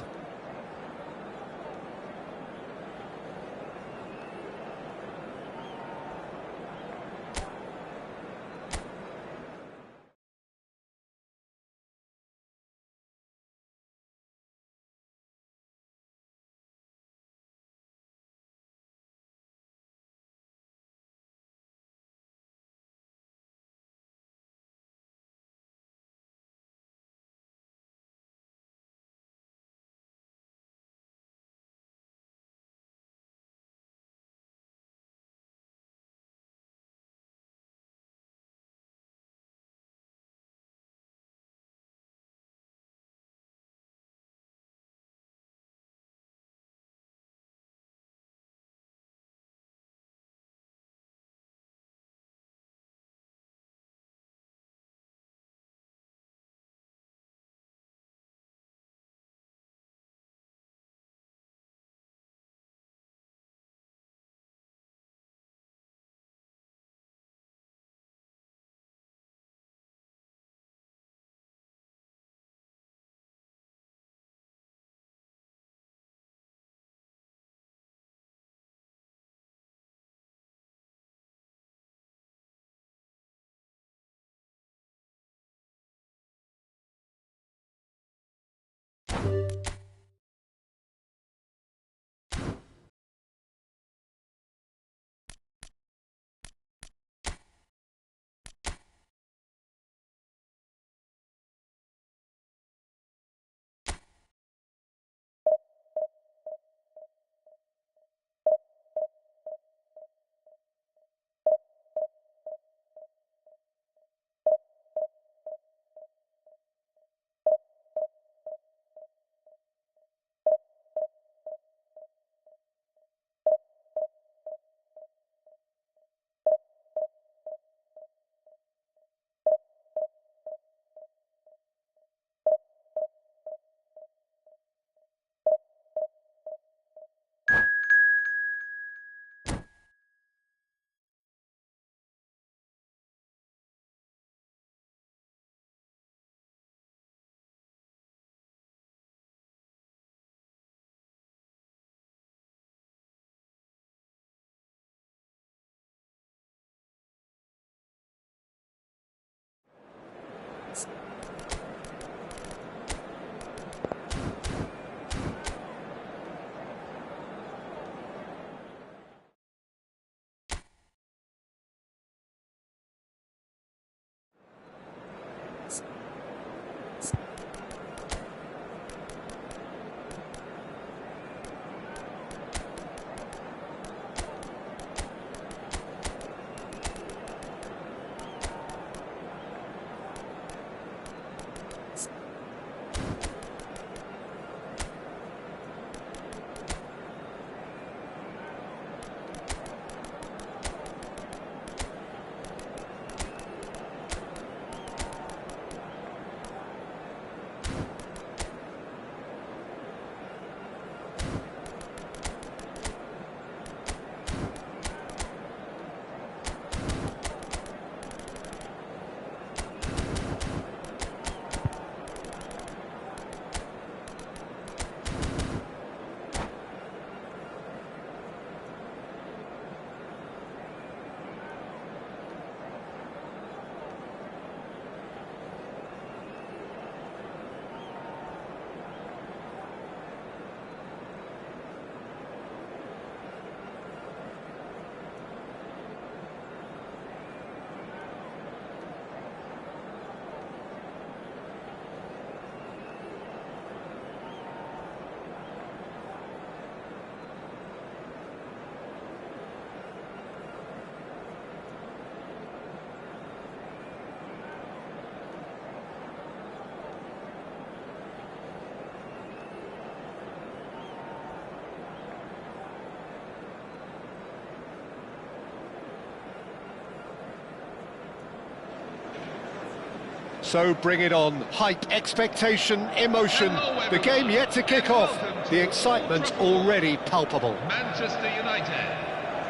So bring it on. Hype, expectation, emotion. The game yet to kick off. The excitement already palpable. Manchester United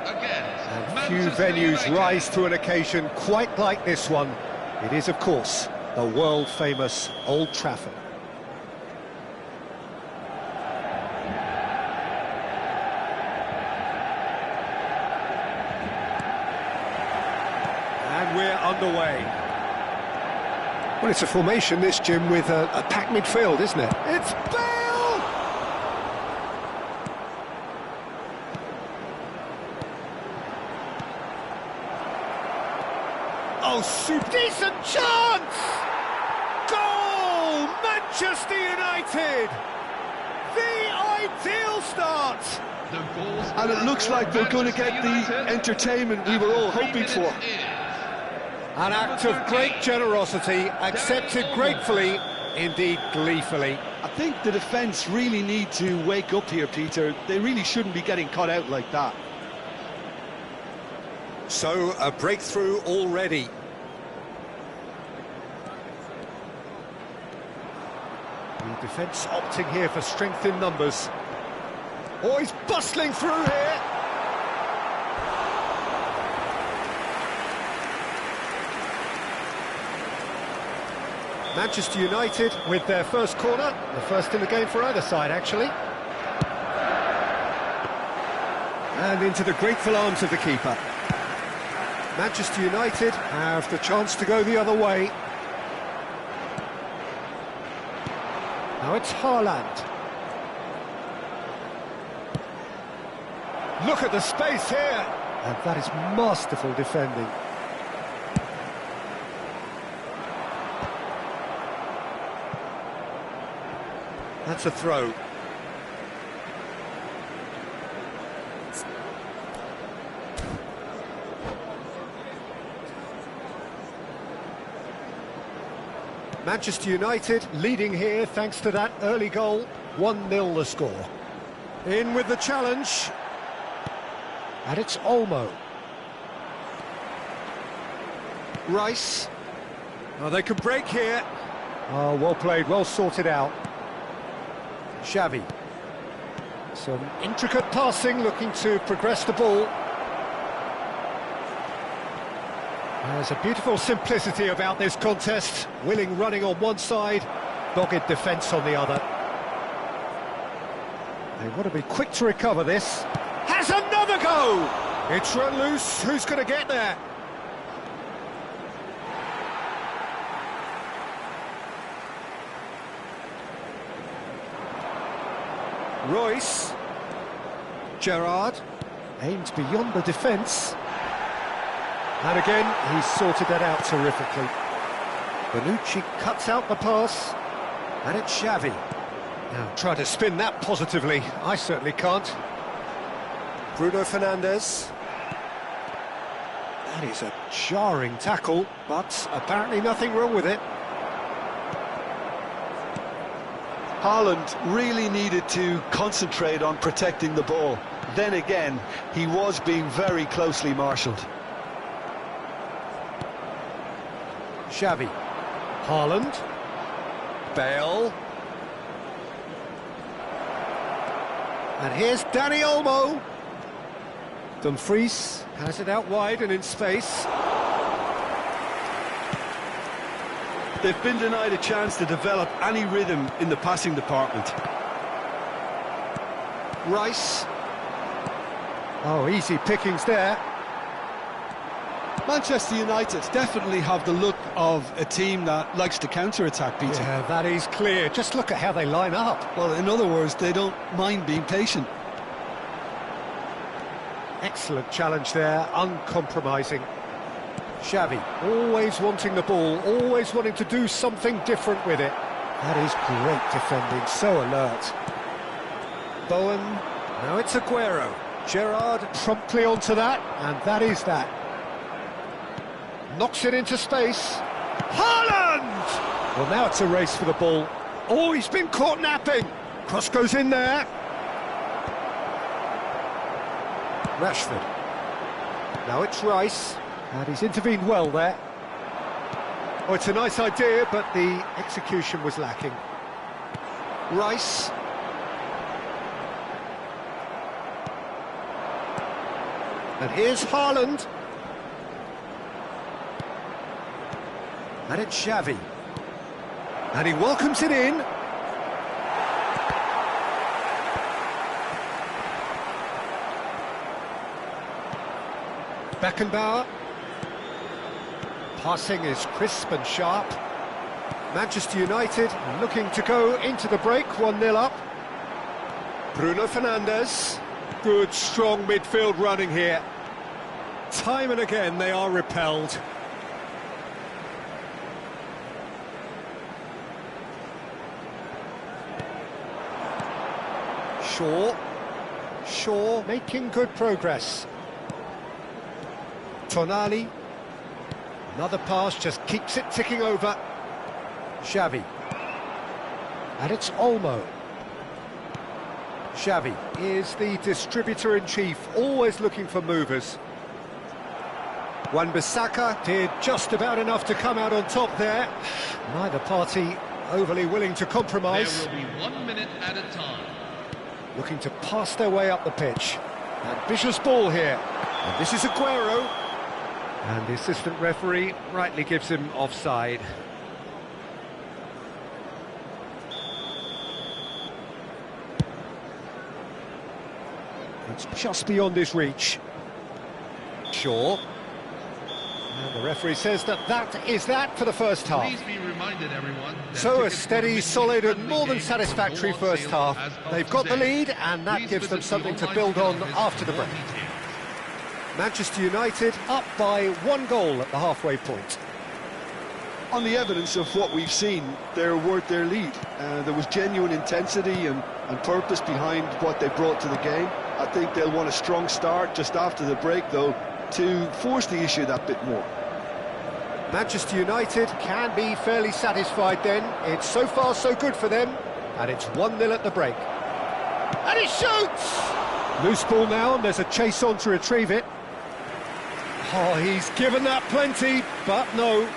against And few Manchester venues United. rise to an occasion quite like this one. It is, of course, the world-famous Old Trafford. And we're underway. Well, it's a formation, this, Jim, with a packed midfield, isn't it? It's Bale! Oh, decent chance! Goal! Manchester United! The ideal start! The goals And it looks like they're going to get the entertainment we were all hoping for. An act of great generosity, accepted gratefully, indeed gleefully. I think the defence really need to wake up here, Peter. They really shouldn't be getting caught out like that. So, a breakthrough already. The defence opting here for strength in numbers. Oh, he's bustling through here. Manchester United with their first corner, the first in the game for either side, actually. And into the grateful arms of the keeper. Manchester United have the chance to go the other way. Now it's Haaland. Look at the space here. And that is masterful defending. That's a throw. Manchester United leading here thanks to that early goal. 1-0 the score. In with the challenge. And it's Olmo. Rice. Oh, they can break here. Oh, well played, well sorted out. Xavi. Some intricate passing, looking to progress the ball. There's a beautiful simplicity about this contest. Willing running on one side, dogged defence on the other. They want to be quick to recover this. Has another go! It's run loose, who's going to get there? Royce. Gerrard. Aims beyond the defence. And again, he's sorted that out terrifically. Bonucci cuts out the pass. And it's Xavi. Now, try to spin that positively. I certainly can't. Bruno Fernandes. That is a jarring tackle, but apparently nothing wrong with it. Haaland really needed to concentrate on protecting the ball. Then again, he was being very closely marshalled. Xavi. Haaland. Bale. And here's Dani Olmo. Dumfries has it out wide and in space. They've been denied a chance to develop any rhythm in the passing department. Rice. Oh, easy pickings there. Manchester United definitely have the look of a team that likes to counter-attack, Peter. Yeah, that is clear. Just look at how they line up. Well, in other words, they don't mind being patient. Excellent challenge there, uncompromising. Xavi, always wanting the ball, always wanting to do something different with it. That is great defending, so alert. Bowen, now it's Aguero. Gerrard promptly onto that, and that is that. Knocks it into space. Haaland! Well, now it's a race for the ball. Oh, he's been caught napping. Cross goes in there. Rashford. Now it's Rice. And he's intervened well there. Oh, it's a nice idea, but the execution was lacking. Rice. And here's Haaland. And it's Xavi. And he welcomes it in. Beckenbauer. Passing is crisp and sharp. Manchester United looking to go into the break, 1-0 up. Bruno Fernandes. Good, strong midfield running here. Time and again they are repelled. Shaw making good progress. Tonali. Another pass, just keeps it ticking over. Xavi. And it's Olmo. Xavi is the distributor-in-chief, always looking for movers. Wan-Bissaka did just about enough to come out on top there. Neither party overly willing to compromise. There will be 1 minute at a time. Looking to pass their way up the pitch. Ambitious ball here. And this is Aguero. And the assistant referee rightly gives him offside. It's just beyond his reach. Shaw. And the referee says that is that for the first half. Please be reminded, everyone. So a steady, solid and more than satisfactory first half. They've got the lead and that gives them something to build on after the break. Manchester United up by 1 goal at the halfway point. On the evidence of what we've seen, they're worth their lead. There was genuine intensity and purpose behind what they brought to the game. I think they'll want a strong start just after the break, though, to force the issue that bit more. Manchester United can be fairly satisfied then. It's so far so good for them. And it's 1-0 at the break. And he shoots! Loose ball now, and there's a chase on to retrieve it. Oh, he's given that plenty, but no.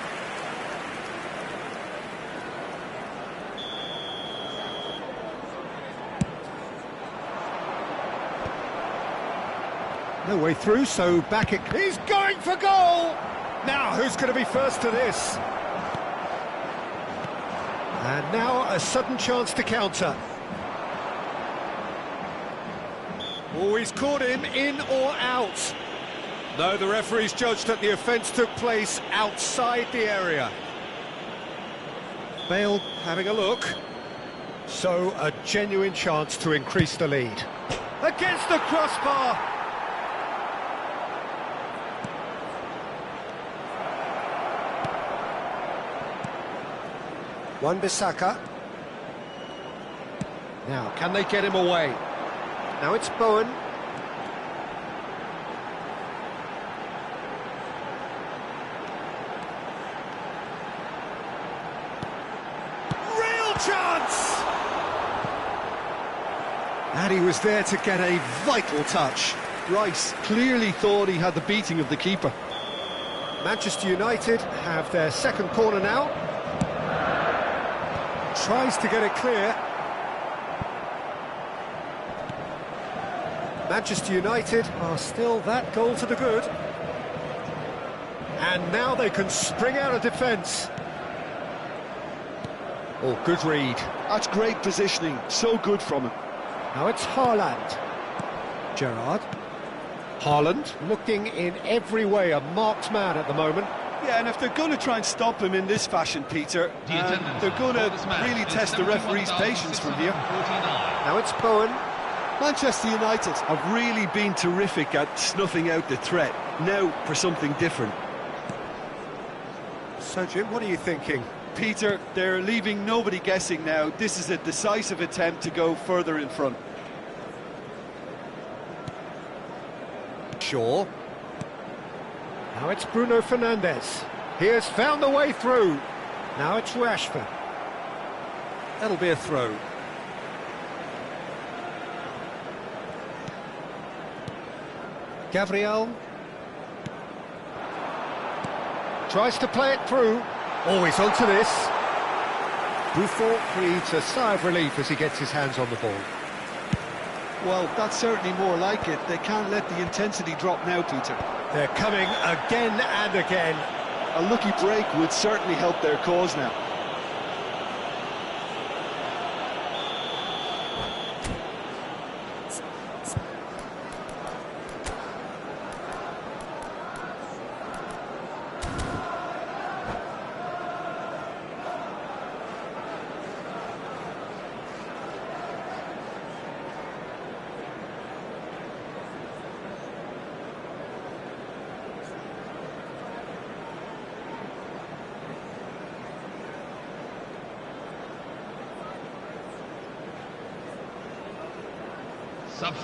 No way through, so back it... He's going for goal! Now, who's going to be first to this? And now a sudden chance to counter. Oh, he's caught him in or out. No, the referee's judged that the offence took place outside the area. Bale having a look. So, a genuine chance to increase the lead. Against the crossbar! Wan-Bissaka. Now, can they get him away? Now it's Bowen. Real chance! And he was there to get a vital touch. Rice clearly thought he had the beating of the keeper. Manchester United have their second corner now. Tries to get it clear. Manchester United are still that goal to the good. And now they can spring out of defence. Oh, good read. That's great positioning, so good from him. Now it's Haaland. Gerrard. Haaland looking in every way a marked man at the moment. Yeah, and if they're going to try and stop him in this fashion, Peter, they're going to really test the referee's patience from here. Now it's Bowen. Manchester United have really been terrific at snuffing out the threat. Now for something different. So, Jim, what are you thinking? Peter, they're leaving nobody guessing now. This is a decisive attempt to go further in front. Shaw. Now it's Bruno Fernandes. He has found the way through. Now it's Rashford. That'll be a throw. Gabriel. Tries to play it through. Always onto this. Buffon breathes a sigh of relief as he gets his hands on the ball. Well, that's certainly more like it. They can't let the intensity drop now, Peter. They're coming again and again. A lucky break would certainly help their cause now.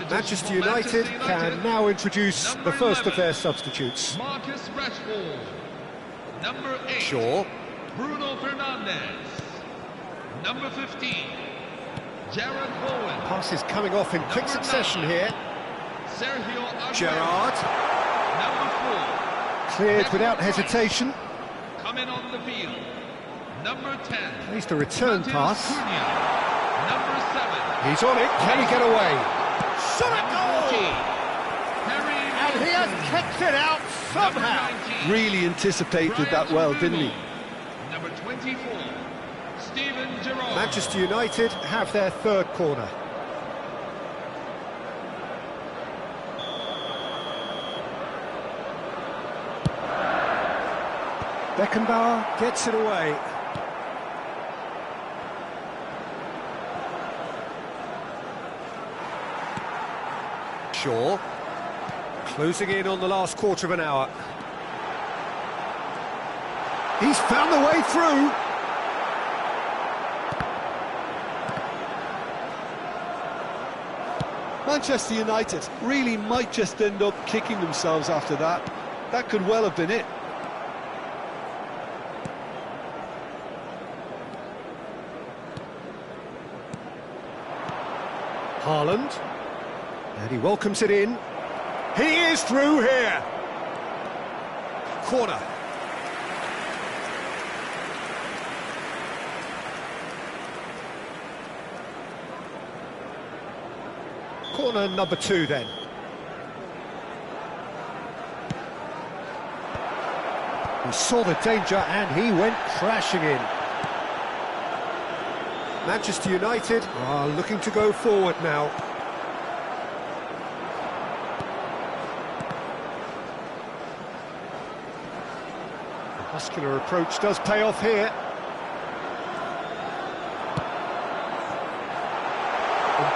Manchester United can now introduce the first of their substitutes. Marcus Rashford. Number 8. Shaw. Bruno Fernandes. Number 15. Jared Bowen. Passes coming off in quick succession here. Sergio Aguero. Gerrard. Number 4. Cleared without hesitation. Coming on the field. Number 10. Placed a return Matheus pass. Cunha. Number 7. He's on it. Can he get away? Shot it goal! And he has kicked it out somehow. Really anticipated that well, didn't he? Number 24. Steven Gerrard. Manchester United have their third corner. Beckenbauer gets it away. Shaw, closing in on the last quarter of an hour. He's found the way through. Manchester United really might just end up kicking themselves after that. That could well have been it. Haaland. And he welcomes it in. He is through here. Corner. Corner number 2 then. He saw the danger and he went crashing in. Manchester United are looking to go forward now. Muscular approach does pay off here.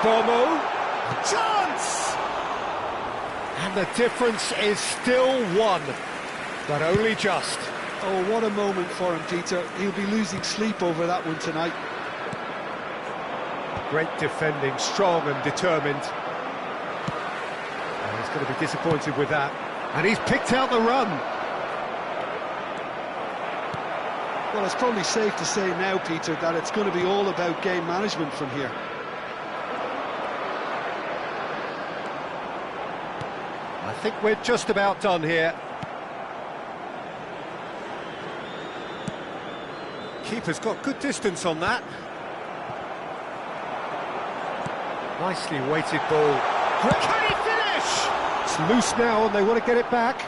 Bomo, chance! And the difference is still 1, but only just. Oh, what a moment for him, Peter. He'll be losing sleep over that one tonight. Great defending, strong and determined. And he's going to be disappointed with that. And he's picked out the run. Well, it's probably safe to say now, Peter, that it's going to be all about game management from here. I think we're just about done here. Keeper's got good distance on that. Nicely weighted ball. Can he finish? It's loose now and they want to get it back.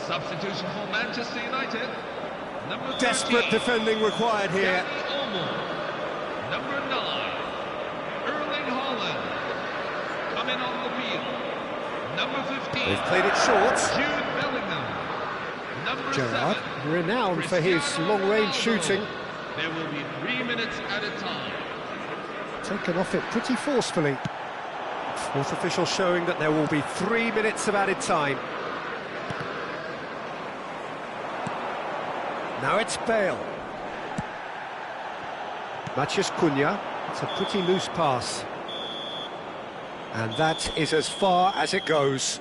Substitution for Manchester United. Number 13. Desperate defending required here. Number 9. Erling Haaland. Coming on the field. Number 15. They've played it short. Jude Bellingham. Number Gerrard, 7. renowned for his long-range shooting. There will be 3 minutes at a time. Taken off it pretty forcefully. Fourth official showing that there will be 3 minutes of added time. Now it's Bale. Matheus Cunha. It's a pretty loose pass. And that is as far as it goes.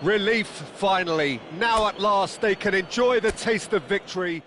Relief, finally. Now at last they can enjoy the taste of victory.